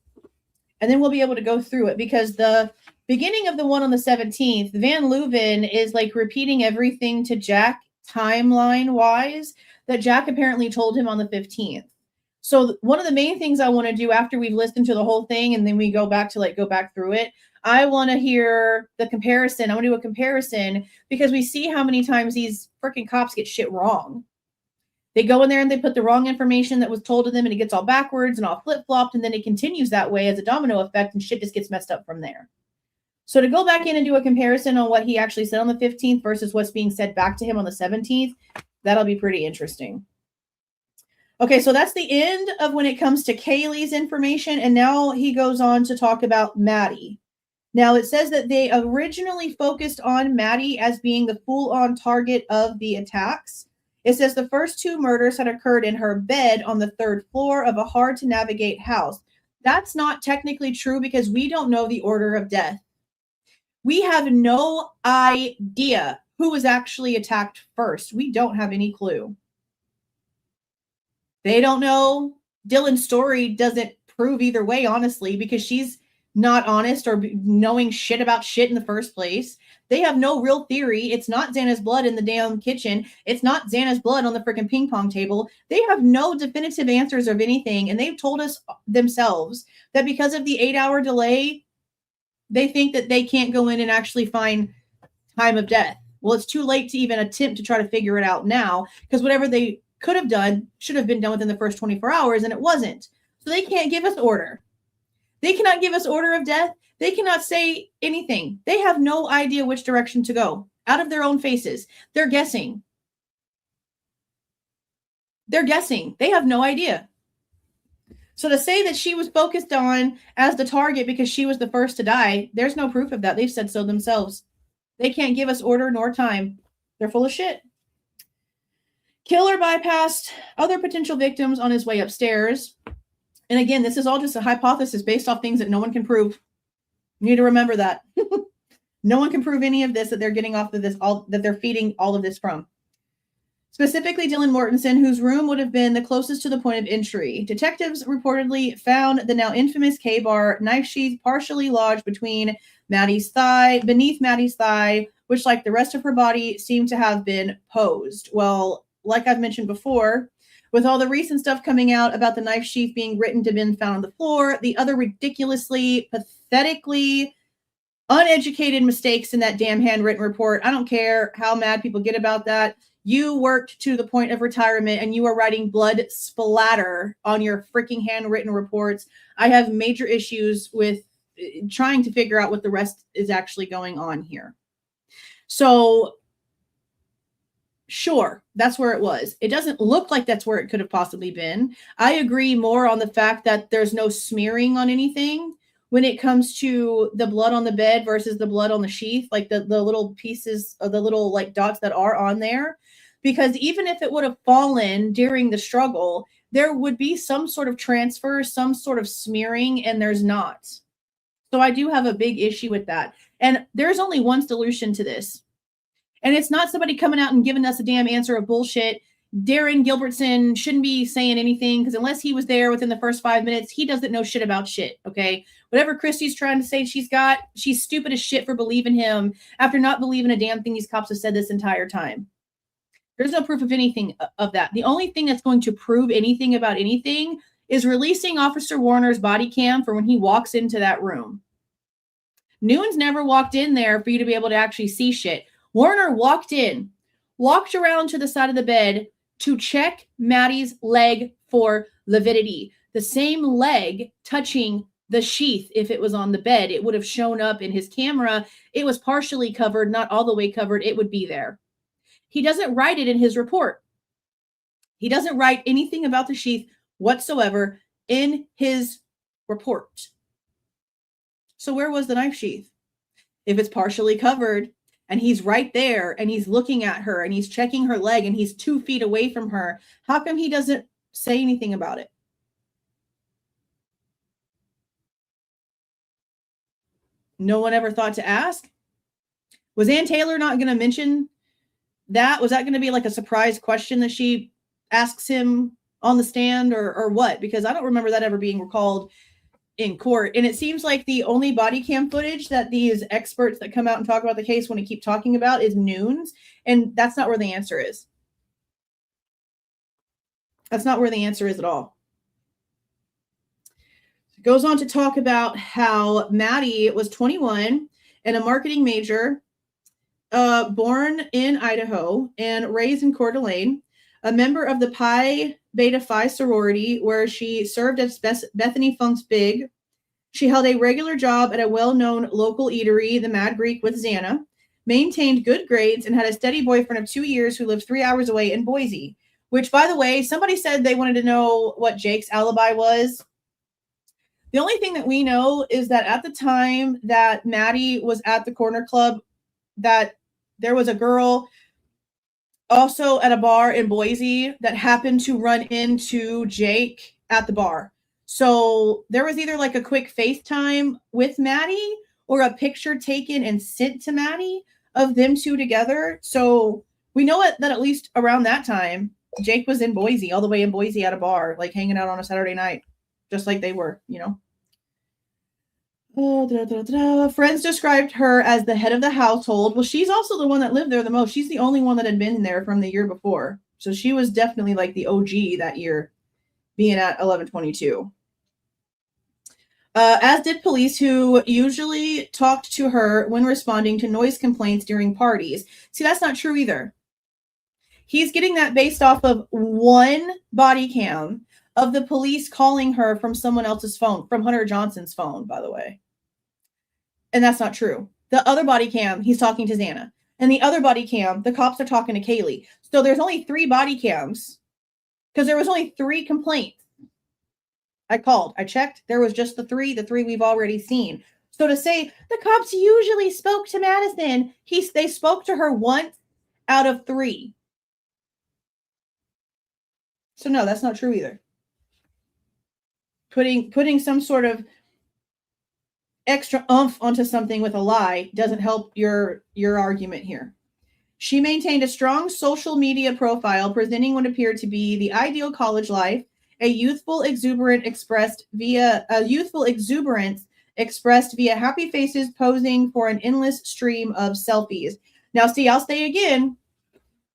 And then we'll be able to go through it, because the beginning of the one on the 17th, Van Leuven is like repeating everything to Jack timeline wise that Jack apparently told him on the 15th. So one of the main things I want to do after we've listened to the whole thing and then we go back through it, I want to hear the comparison. I want to do a comparison because we see how many times these freaking cops get shit wrong. They go in there and they put the wrong information that was told to them and it gets all backwards and all flip-flopped, and then it continues that way as a domino effect and shit just gets messed up from there. So to go back in and do a comparison on what he actually said on the 15th versus what's being said back to him on the 17th, that'll be pretty interesting. Okay, so that's the end of when it comes to Kaylee's information, and now he goes on to talk about Maddie. Now, it says that they originally focused on Maddie as being the full-on target of the attacks. It says the first 2 murders had occurred in her bed on the 3rd floor of a hard-to-navigate house. That's not technically true because we don't know the order of death. We have no idea who was actually attacked first. We don't have any clue. They don't know. Dylan's story doesn't prove either way, honestly, because she's not honest or knowing shit about shit in the first place. They have no real theory. It's not Xana's blood in the damn kitchen. It's not Xana's blood on the freaking ping pong table. They have no definitive answers of anything. And they've told us themselves that because of the 8-hour delay, they think that they can't go in and actually find time of death. Well, it's too late to even attempt to try to figure it out now because whatever they could have done should have been done within the first 24 hours and it wasn't. So they can't give us order. They cannot give us order of death. They cannot say anything. They have no idea which direction to go out of their own faces. They're guessing. They're guessing. They have no idea. So to say that she was focused on as the target because she was the first to die, there's no proof of that. They've said so themselves. They can't give us order nor time. They're full of shit. Killer bypassed other potential victims on his way upstairs. And again, this is all just a hypothesis based off things that no one can prove. You need to remember that. No one can prove any of this that they're getting off of this, that they're feeding all of this from. Specifically, Dylan Mortensen, whose room would have been the closest to the point of entry. Detectives reportedly found the now infamous K-bar knife sheath partially lodged beneath Maddie's thigh, which, like the rest of her body, seemed to have been posed. Well, like I've mentioned before, with all the recent stuff coming out about the knife sheath being written to have been found on the floor, the other ridiculously, pathetically uneducated mistakes in that damn handwritten report. I don't care how mad people get about that. You worked to the point of retirement and you are writing blood splatter on your freaking handwritten reports. I have major issues with trying to figure out what the rest is actually going on here. So sure, that's where it was. It doesn't look like that's where it could have possibly been. I agree more on the fact that there's no smearing on anything when it comes to the blood on the bed versus the blood on the sheath, like the little pieces of the little like dots that are on there. Because even if it would have fallen during the struggle, there would be some sort of transfer, some sort of smearing, and there's not. So I do have a big issue with that. And there's only one solution to this. And it's not somebody coming out and giving us a damn answer of bullshit. Darren Gilbertson shouldn't be saying anything because unless he was there within the first 5 minutes, he doesn't know shit about shit, okay? Whatever Christy's trying to say she's stupid as shit for believing him after not believing a damn thing these cops have said this entire time. There's no proof of anything of that. The only thing that's going to prove anything about anything is releasing Officer Warner's body cam for when he walks into that room. Newman's never walked in there for you to be able to actually see shit. Warner walked around to the side of the bed to check Maddie's leg for lividity. The same leg touching the sheath. If it was on the bed, it would have shown up in his camera. It was partially covered, not all the way covered. It would be there. He doesn't write it in his report. He doesn't write anything about the sheath whatsoever in his report. So where was the knife sheath? If it's partially covered, and he's right there and he's looking at her and he's checking her leg and he's 2 feet away from her, how come he doesn't say anything about it? No one ever thought to ask? Was Ann Taylor not going to mention that? Was that going to be like a surprise question that she asks him on the stand or what? Because I don't remember that ever being recalled in court. And it seems like the only body cam footage that these experts that come out and talk about the case want to keep talking about is Noon's. And that's not where the answer is. That's not where the answer is at all. It goes on to talk about how Maddie was 21 and a marketing major, born in Idaho and raised in Coeur d'Alene, a member of the Pi Beta Phi sorority, where she served as Bethany Funk's Big. She held a regular job at a well-known local eatery, the Mad Greek, with Xana, maintained good grades, and had a steady boyfriend of 2 years who lived 3 hours away in Boise, which, by the way, somebody said they wanted to know what Jake's alibi was. The only thing that we know is that at the time that Maddie was at the corner club, that there was a girl also at a bar in Boise that happened to run into Jake at the bar. So there was either like a quick FaceTime with Maddie or a picture taken and sent to Maddie of them two together. So we know that at least around that time, Jake was in Boise, all the way in Boise at a bar, like hanging out on a Saturday night, just like they were, you know. Friends described her as the head of the household. Well, she's also the one that lived there the most. She's the only one that had been there from the year before. So she was definitely like the OG that year, being at 1122. As did police, who usually talked to her when responding to noise complaints during parties. See, that's not true either. He's getting that based off of one body cam of the police calling her from someone else's phone, from Hunter Johnson's phone, by the way. And that's not true. The other body cam, he's talking to Xana. And the other body cam, the cops are talking to Kaylee. So there's only 3 body cams because there was only 3 complaints. I called, I checked. There was just the 3 we've already seen. So to say the cops usually spoke to Madison, they spoke to her once out of 3. So no, that's not true either. Putting some sort of extra oomph onto something with a lie doesn't help your argument here. She maintained a strong social media profile presenting what appeared to be the ideal college life, a youthful exuberance expressed via happy faces posing for an endless stream of selfies. Now, see, I'll say again,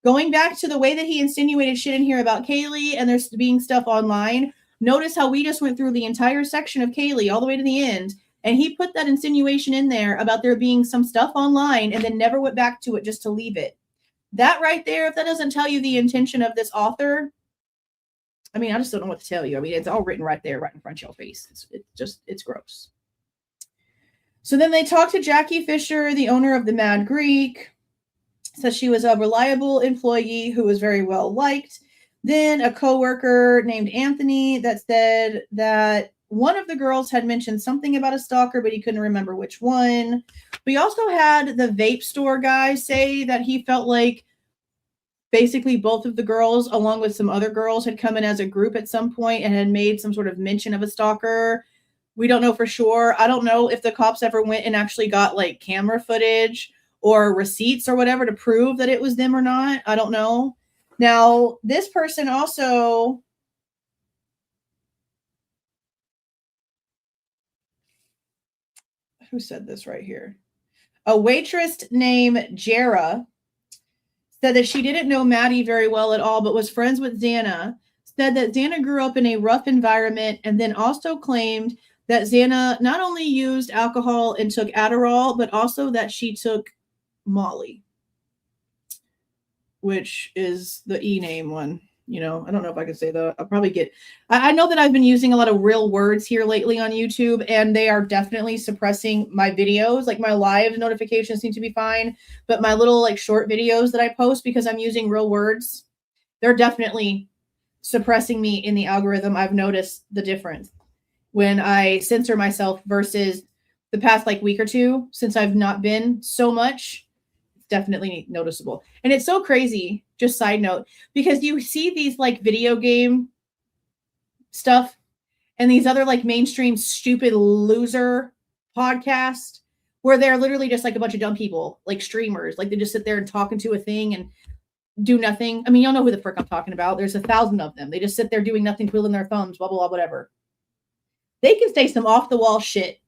going back to the way that he insinuated shit in here about Kaylee and there's being stuff online, notice how we just went through the entire section of Kaylee all the way to the end, and he put that insinuation in there about there being some stuff online and then never went back to it just to leave it. That right there, if that doesn't tell you the intention of this author, I mean, I just don't know what to tell you. I mean, it's all written right there, right in front of your face. It's gross. So then they talked to Jackie Fisher, the owner of the Mad Greek, said she was a reliable employee who was very well liked. Then a coworker named Anthony that said that one of the girls had mentioned something about a stalker, but he couldn't remember which one. We also had the vape store guy say that he felt like basically both of the girls, along with some other girls, had come in as a group at some point and had made some sort of mention of a stalker. We don't know for sure. I don't know if the cops ever went and actually got like camera footage or receipts or whatever to prove that it was them or not. I don't know. Now, this person also, who said this right here? A waitress named Jera said that she didn't know Maddie very well at all, but was friends with Xana, said that Xana grew up in a rough environment, and then also claimed that Xana not only used alcohol and took Adderall, but also that she took Molly, which is the E-name one. You know, I don't know if I can say that. I'll probably get, I know that I've been using a lot of real words here lately on YouTube, and they are definitely suppressing my videos. Like my live notifications seem to be fine, but my little like short videos that I post, because I'm using real words, they're definitely suppressing me in the algorithm. I've noticed the difference when I censor myself versus the past like week or two, since I've not been so much. Definitely noticeable. And it's so crazy, just side note, because you see these like video game stuff and these other like mainstream stupid loser podcasts where they're literally just like a bunch of dumb people, like streamers, like they just sit there and talk into a thing and do nothing. I mean, y'all know who the frick I'm talking about. There's 1,000 of them. They just sit there doing nothing, twiddling their thumbs, blah, blah, blah, whatever. They can say some off the wall shit.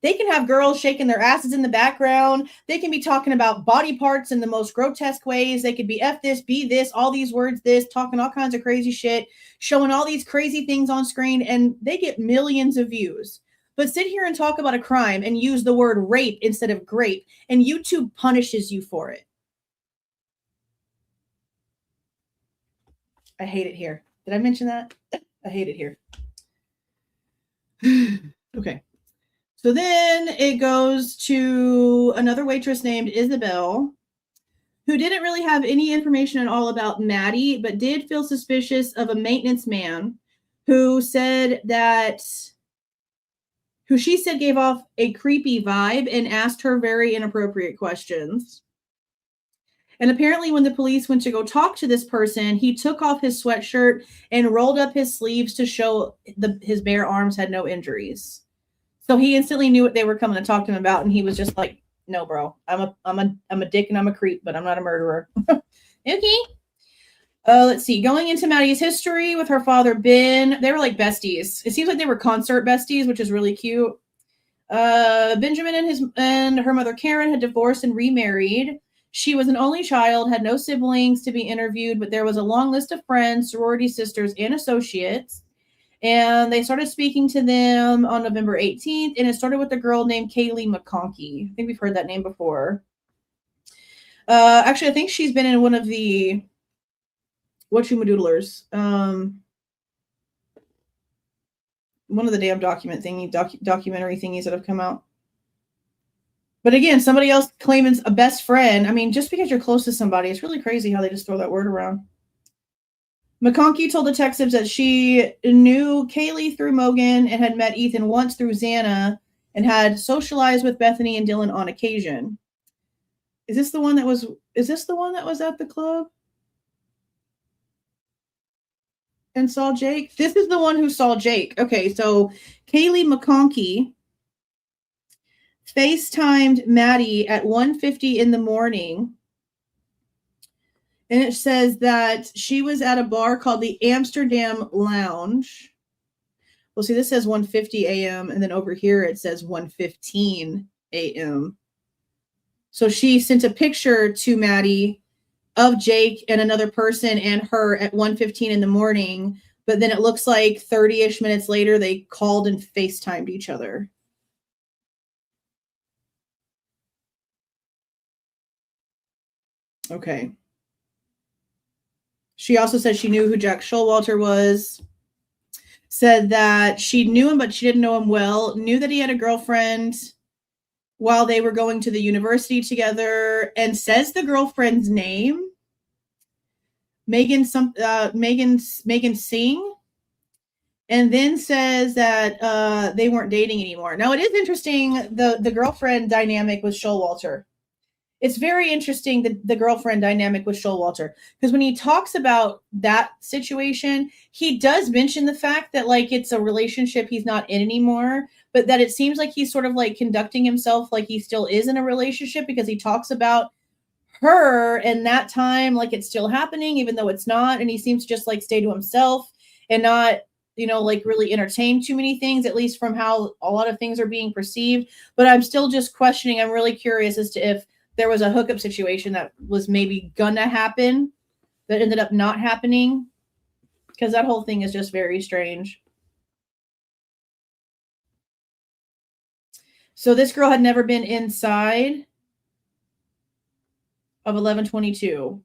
They can have girls shaking their asses in the background. They can be talking about body parts in the most grotesque ways. They could be F this, be this, all these words, this, talking all kinds of crazy shit, showing all these crazy things on screen, and they get millions of views. But sit here and talk about a crime and use the word rape instead of grape, and YouTube punishes you for it. I hate it here. Did I mention that? I hate it here. Okay. So then it goes to another waitress named Isabel, who didn't really have any information at all about Maddie, but did feel suspicious of a maintenance man who said that, who she said gave off a creepy vibe and asked her very inappropriate questions. And apparently when the police went to go talk to this person, he took off his sweatshirt and rolled up his sleeves to show his bare arms had no injuries. So he instantly knew what they were coming to talk to him about, and he was just like, "No, bro, I'm a dick and I'm a creep, but I'm not a murderer." Okay. Let's see. Going into Maddie's history with her father Ben, they were like besties. It seems like they were concert besties, which is really cute. Benjamin and her mother Karen had divorced and remarried. She was an only child, had no siblings to be interviewed, but there was a long list of friends, sorority sisters, and associates. And they started speaking to them on November 18th, and it started with a girl named Kaylee Goncalves. I think we've heard that name before. Actually, I think she's been in one of the whatchamadoodlers. One of the damn documentary thingies that have come out. But again, somebody else claiming a best friend. I mean, just because you're close to somebody, it's really crazy how they just throw that word around. McConkey told detectives that she knew Kaylee through Mogen and had met Ethan once through Xana and had socialized with Bethany and Dylan on occasion. Is this the one that was at the club and saw Jake? This is the one who saw Jake. Okay, so Kaylee McConkey FaceTimed Maddie at 1:50 in the morning. And it says that she was at a bar called the Amsterdam Lounge. Well, see, this says 1:50 a.m. And then over here it says 1:15 a.m. So she sent a picture to Maddie of Jake and another person and her at 1:15 in the morning. But then it looks like 30-ish minutes later, they called and FaceTimed each other. Okay. She also said she knew who Jack Showalter was, said that she knew him, but she didn't know him well, knew that he had a girlfriend while they were going to the university together, and says the girlfriend's name, Megan Singh, and then says that they weren't dating anymore. Now, it is interesting, the girlfriend dynamic with Showalter. It's very interesting, the girlfriend dynamic with Showalter, because when he talks about that situation, he does mention the fact that like it's a relationship he's not in anymore, but that it seems like he's sort of like conducting himself like he still is in a relationship because he talks about her and that time like it's still happening, even though it's not. And he seems to just like stay to himself and not, like really entertain too many things, at least from how a lot of things are being perceived. But I'm still just questioning. I'm really curious as to if there was a hookup situation that was maybe gonna happen that ended up not happening, because that whole thing is just very strange. So this girl had never been inside of 1122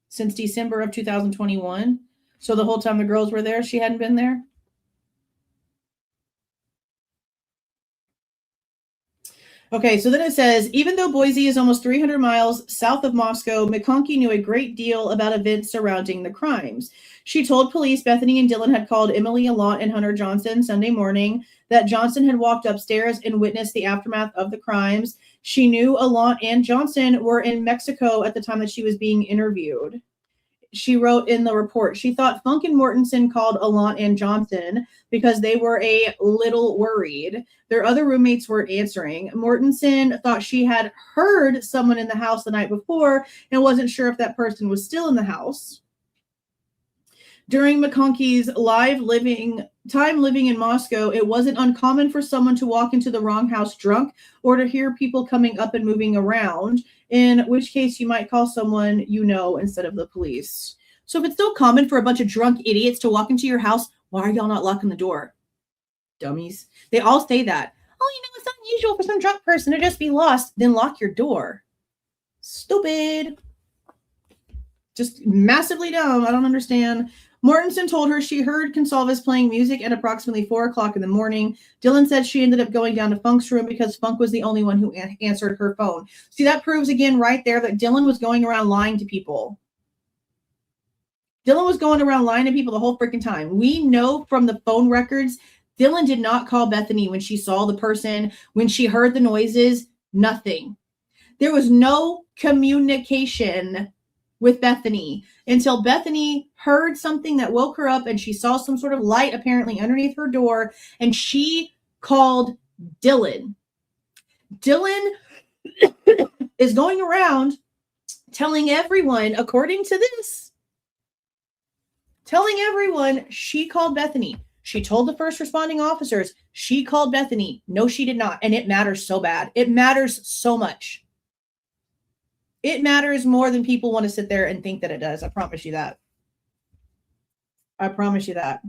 since December of 2021. So the whole time the girls were there, she hadn't been there. Okay, so then it says, even though Boise is almost 300 miles south of Moscow, McConkey knew a great deal about events surrounding the crimes. She told police Bethany and Dylan had called Emily Allant and Hunter Johnson Sunday morning, that Johnson had walked upstairs and witnessed the aftermath of the crimes. She knew Allant and Johnson were in Mexico at the time that she was being interviewed. She wrote in the report, she thought Funk and Mortensen called Allant and Johnson because they were a little worried. Their other roommates weren't answering. Mortensen thought she had heard someone in the house the night before and wasn't sure if that person was still in the house. During McConkey's live living time living in Moscow, it wasn't uncommon for someone to walk into the wrong house drunk or to hear people coming up and moving around, in which case you might call someone you know instead of the police. So if it's still common for a bunch of drunk idiots to walk into your house, why are y'all not locking the door? Dummies. They all say that. Oh, you know, it's unusual for some drunk person to just be lost. Then lock your door. Stupid. Just massively dumb. I don't understand. Mortensen told her she heard Goncalves playing music at approximately 4 o'clock in the morning. Dylan said she ended up going down to Funk's room because Funk was the only one who answered her phone. See, that proves again right there that Dylan was going around lying to people. Dylan was going around lying to people the whole freaking time. We know from the phone records, Dylan did not call Bethany when she saw the person, when she heard the noises, nothing. There was no communication with Bethany until Bethany heard something that woke her up and she saw some sort of light apparently underneath her door and she called Dylan. Dylan is going around telling everyone, according to this, telling everyone she called Bethany. She told the first responding officers she called Bethany. No, she did not. And it matters so bad. It matters so much. It matters more than people want to sit there and think that it does. I promise you that. I promise you that.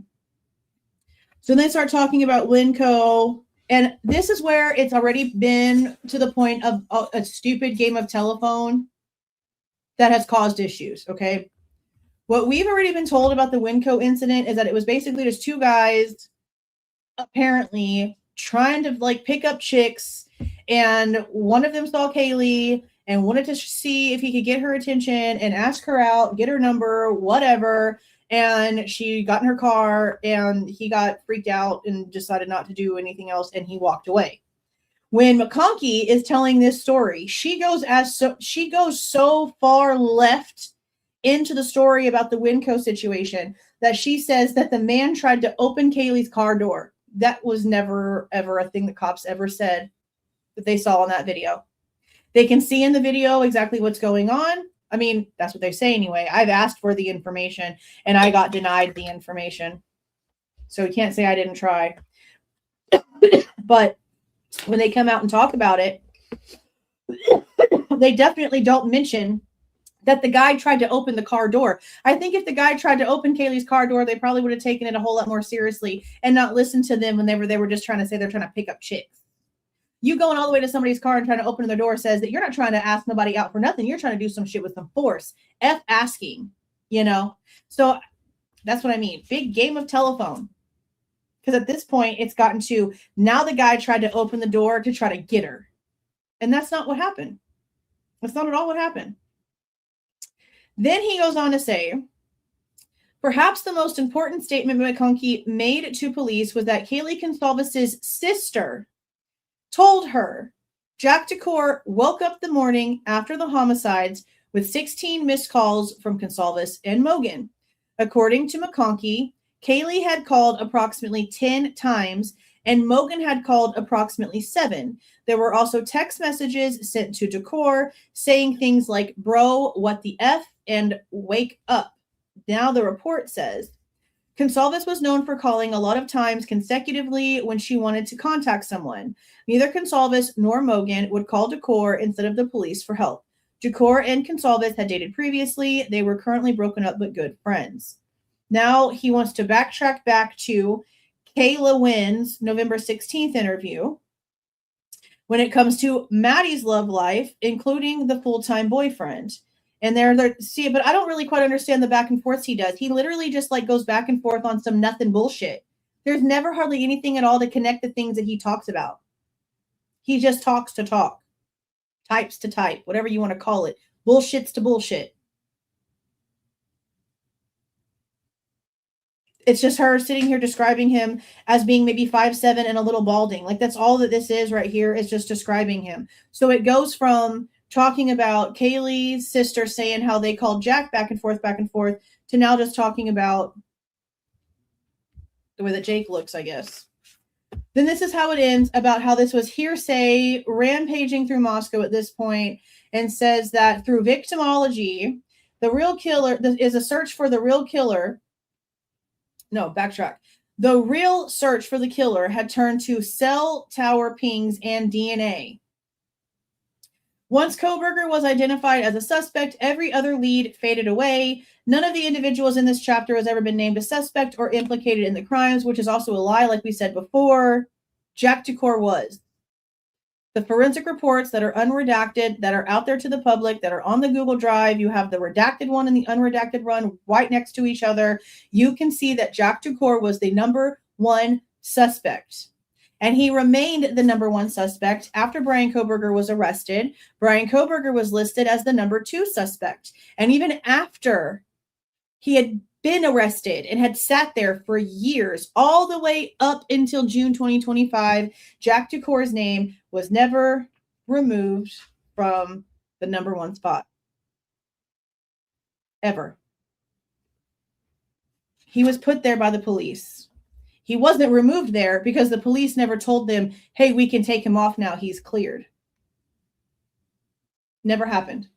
So they start talking about Winco. And this is where it's already been to the point of a stupid game of telephone that has caused issues, okay? What we've already been told about the Winco incident is that it was basically just two guys apparently trying to like pick up chicks, and one of them saw Kaylee and wanted to see if he could get her attention and ask her out, get her number, whatever. And she got in her car and he got freaked out and decided not to do anything else, and he walked away. When McConkey is telling this story, she goes so far left into the story about the Winco situation that she says that the man tried to open Kaylee's car door. That was never, ever a thing the cops ever said that they saw in that video. They can see in the video exactly what's going on. I mean, that's what they say anyway. I've asked for the information and I got denied the information. So you can't say I didn't try. But when they come out and talk about it, they definitely don't mention that the guy tried to open the car door. I think if the guy tried to open Kaylee's car door, they probably would have taken it a whole lot more seriously and not listened to them when they were just trying to say they're trying to pick up chicks. You going all the way to somebody's car and trying to open their door says that you're not trying to ask nobody out for nothing. You're trying to do some shit with some force. F asking, you know? So that's what I mean. Big game of telephone. Because at this point, it's gotten to now the guy tried to open the door to try to get her. And that's not what happened. That's not at all what happened. Then he goes on to say, perhaps the most important statement McConkey made to police was that Kaylee Goncalves' sister told her Jack DeCour woke up the morning after the homicides with 16 missed calls from Goncalves and Mogen. According to McConkey, Kaylee had called approximately 10 times and Mogen had called approximately 7. There were also text messages sent to DeCour saying things like, bro, what the F, and wake up. Now the report says, Goncalves was known for calling a lot of times consecutively when she wanted to contact someone. Neither Goncalves nor Mogen would call DeCour instead of the police for help. DeCour and Goncalves had dated previously. They were currently broken up but good friends. Now he wants to backtrack back to Kayla Wynn's November 16th interview when it comes to Maddie's love life, including the full-time boyfriend. And but I don't really quite understand the back and forths he does. He literally just like goes back and forth on some nothing bullshit. There's never hardly anything at all to connect the things that he talks about. He just talks to talk, types to type, whatever you want to call it. Bullshits to bullshit. It's just her sitting here describing him as being maybe 5'7" and a little balding. Like that's all that this is right here, is just describing him. So it goes from talking about Kaylee's sister saying how they called Jack back and forth, to now just talking about the way that Jake looks, I guess. Then this is how it ends, about how this was hearsay, rampaging through Moscow at this point, and says that through victimology, the real killer is a search for the real killer. No, backtrack. The real search for the killer had turned to cell tower pings and DNA. Once Kohberger was identified as a suspect, every other lead faded away. None of the individuals in this chapter has ever been named a suspect or implicated in the crimes, which is also a lie, like we said before. Jack Dukor was. The forensic reports that are unredacted, that are out there to the public, that are on the Google Drive, you have the redacted one and the unredacted one right next to each other. You can see that Jack Dukor was the number one suspect. And he remained the number one suspect after Bryan Kohberger was arrested. Bryan Kohberger was listed as the number two suspect. And even after he had been arrested and had sat there for years, all the way up until June 2025, Jack Dukor's name was never removed from the number one spot. Ever. He was put there by the police. He wasn't removed there because the police never told them, hey, we can take him off now. He's cleared. Never happened.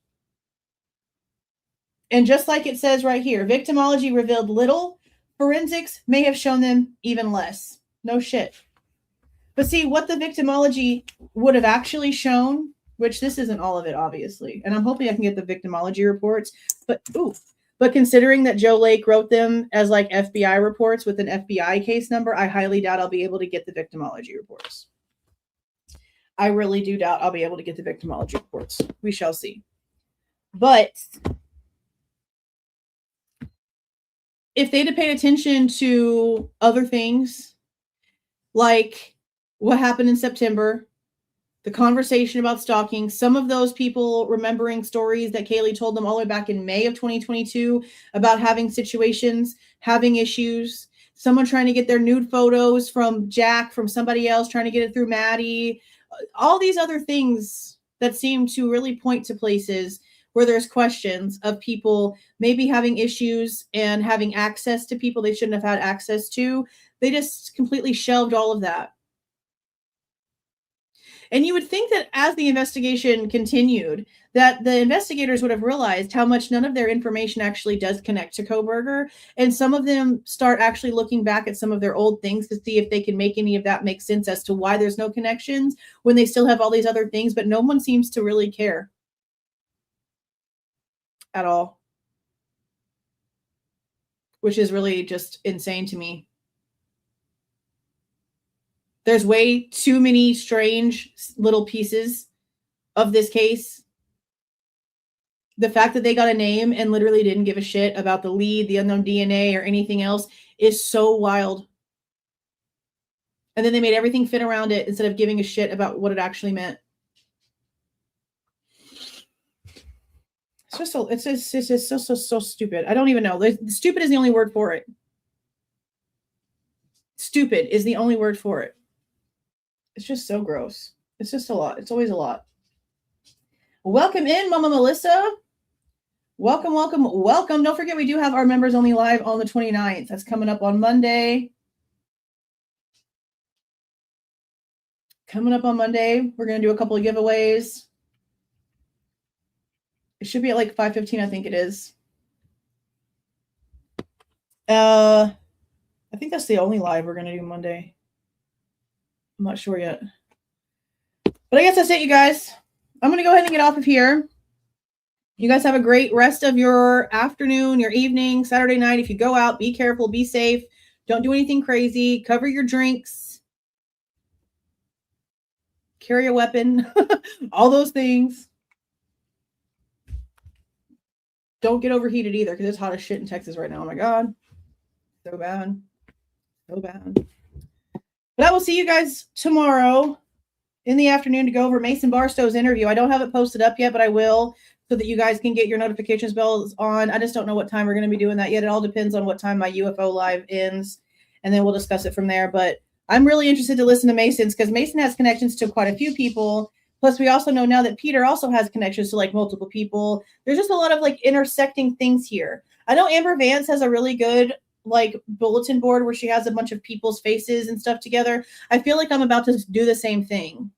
And just like it says right here, victimology revealed little. Forensics may have shown them even less. No shit. But see, what the victimology would have actually shown, which this isn't all of it, obviously. And I'm hoping I can get the victimology reports. But considering that Joe Lake wrote them as like FBI reports with an FBI case number, I highly doubt I'll be able to get the victimology reports. I really do doubt I'll be able to get the victimology reports. We shall see. But if they'd have paid attention to other things, like what happened in September, the conversation about stalking, some of those people remembering stories that Kaylee told them all the way back in May of 2022 about having situations, having issues, someone trying to get their nude photos from Jack, from somebody else, trying to get it through Maddie, all these other things that seem to really point to places where there's questions of people maybe having issues and having access to people they shouldn't have had access to. They just completely shelved all of that. And you would think that as the investigation continued, that the investigators would have realized how much none of their information actually does connect to Kohberger. And some of them start actually looking back at some of their old things to see if they can make any of that make sense as to why there's no connections when they still have all these other things, but no one seems to really care at all, which is really just insane to me. There's way too many strange little pieces of this case. The fact that they got a name and literally didn't give a shit about the lead, the unknown DNA, or anything else is so wild. And then they made everything fit around it instead of giving a shit about what it actually meant. It's just so stupid. I don't even know. Stupid is the only word for it. Stupid is the only word for it. It's just so gross. It's just a lot. It's always a lot. Welcome in, Mama Melissa. Welcome, welcome, welcome. Don't forget, we do have our members only live on the 29th. That's coming up on Monday. Coming up on Monday, we're going to do a couple of giveaways. It should be at like 5:15, I think it is. I think that's the only live we're going to do Monday. I'm not sure yet. But I guess that's it, you guys. I'm going to go ahead and get off of here. You guys have a great rest of your afternoon, your evening, Saturday night. If you go out, be careful, be safe. Don't do anything crazy. Cover your drinks. Carry a weapon. All those things. Don't get overheated either, because it's hot as shit in Texas right now. Oh my God. So bad. So bad. But I will see you guys tomorrow in the afternoon to go over Mason Barstow's interview. I don't have it posted up yet, but I will, so that you guys can get your notifications bells on. I just don't know what time we're going to be doing that yet. It all depends on what time my UFO live ends, and then we'll discuss it from there. But I'm really interested to listen to Mason's, because Mason has connections to quite a few people. Plus, we also know now that Peter also has connections to like multiple people. There's just a lot of like intersecting things here. I know Amber Vance has a really good like bulletin board where she has a bunch of people's faces and stuff together. I feel like I'm about to do the same thing.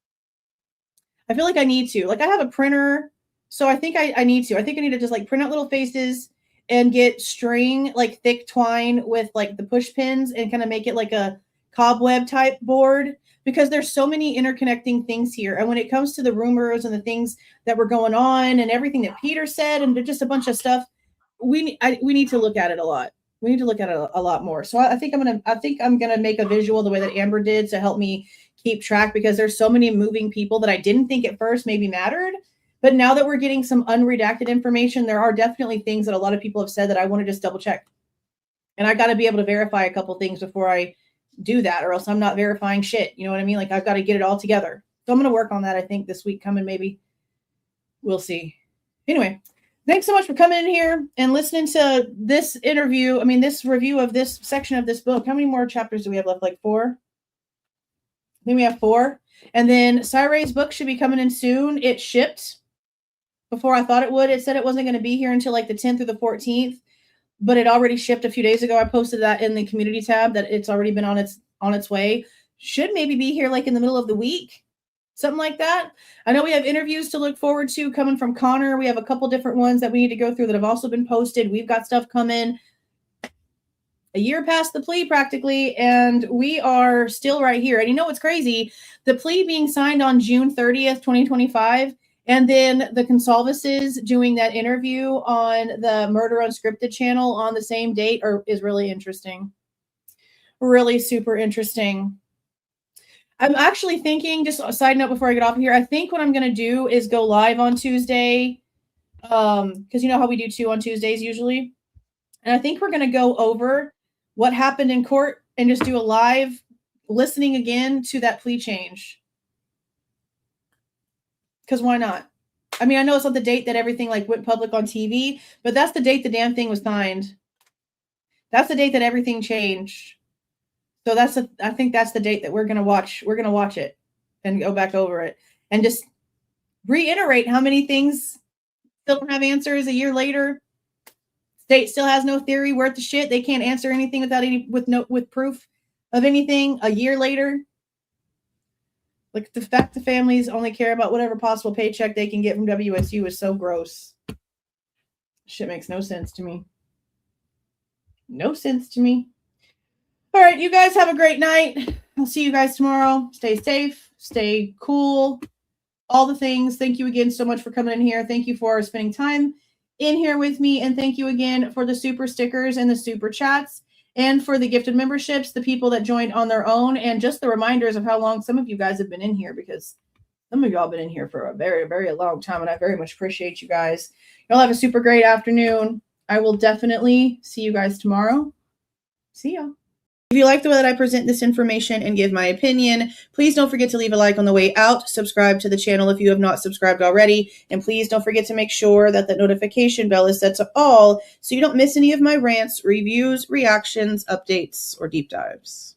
I feel like I need to. Like, I have a printer, so I think I need to. I think I need to just like print out little faces and get string, like thick twine with like the push pins, and kind of make it like a cobweb type board, because there's so many interconnecting things here. And when it comes to the rumors and the things that were going on and everything that Peter said and just a bunch of stuff, we need to look at it a lot. We need to look at it a lot more. So I think I'm gonna make a visual the way that Amber did to help me keep track, because there's so many moving people that I didn't think at first maybe mattered. But now that we're getting some unredacted information, there are definitely things that a lot of people have said that I want to just double check. And I got to be able to verify a couple things before I do that, or else I'm not verifying shit. You know what I mean? Like, I've got to get it all together. So I'm going to work on that, I think, this week coming, maybe. We'll see. Anyway, thanks so much for coming in here and listening to this interview. I mean, this review of this section of this book. How many more chapters do we have left? Like 4? I think we have 4. And then Cyray's book should be coming in soon. It shipped before I thought it would. It said it wasn't going to be here until like the 10th or the 14th, but it already shipped a few days ago. I posted that in the community tab that it's already been on its way. Should maybe be here like in the middle of the week, something like that. I know we have interviews to look forward to coming from Connor. We have a couple different ones that we need to go through that have also been posted. We've got stuff coming a year past the plea practically, and we are still right here. And you know what's crazy? The plea being signed on June 30th, 2025, and then the Goncalveses doing that interview on the Murder Unscripted channel on the same date is really interesting. Really super interesting. I'm actually thinking, just a side note before I get off of here, I think what I'm going to do is go live on Tuesday, because you know how we do 2 on Tuesdays usually. And I think we're going to go over what happened in court and just do a live listening again to that plea change. Because why not? I mean, I know it's not the date that everything like went public on TV, but that's the date the damn thing was signed. That's the date that everything changed. So I think that's the date that we're going to watch. We're going to watch it and go back over it and just reiterate how many things still don't have answers a year later. State still has no theory worth the shit. They can't answer anything with proof of anything a year later. Like, the fact the families only care about whatever possible paycheck they can get from WSU is so gross. Shit makes no sense to me. No sense to me. All right, you guys have a great night. I'll see you guys tomorrow. Stay safe. Stay cool. All the things. Thank you again so much for coming in here. Thank you for spending time in here with me. And thank you again for the super stickers and the super chats. And for the gifted memberships, the people that joined on their own, and just the reminders of how long some of you guys have been in here, because some of y'all have been in here for a very, very long time, and I very much appreciate you guys. Y'all have a super great afternoon. I will definitely see you guys tomorrow. See y'all. If you like the way that I present this information and give my opinion, please don't forget to leave a like on the way out. Subscribe to the channel if you have not subscribed already. And please don't forget to make sure that the notification bell is set to all so you don't miss any of my rants, reviews, reactions, updates, or deep dives.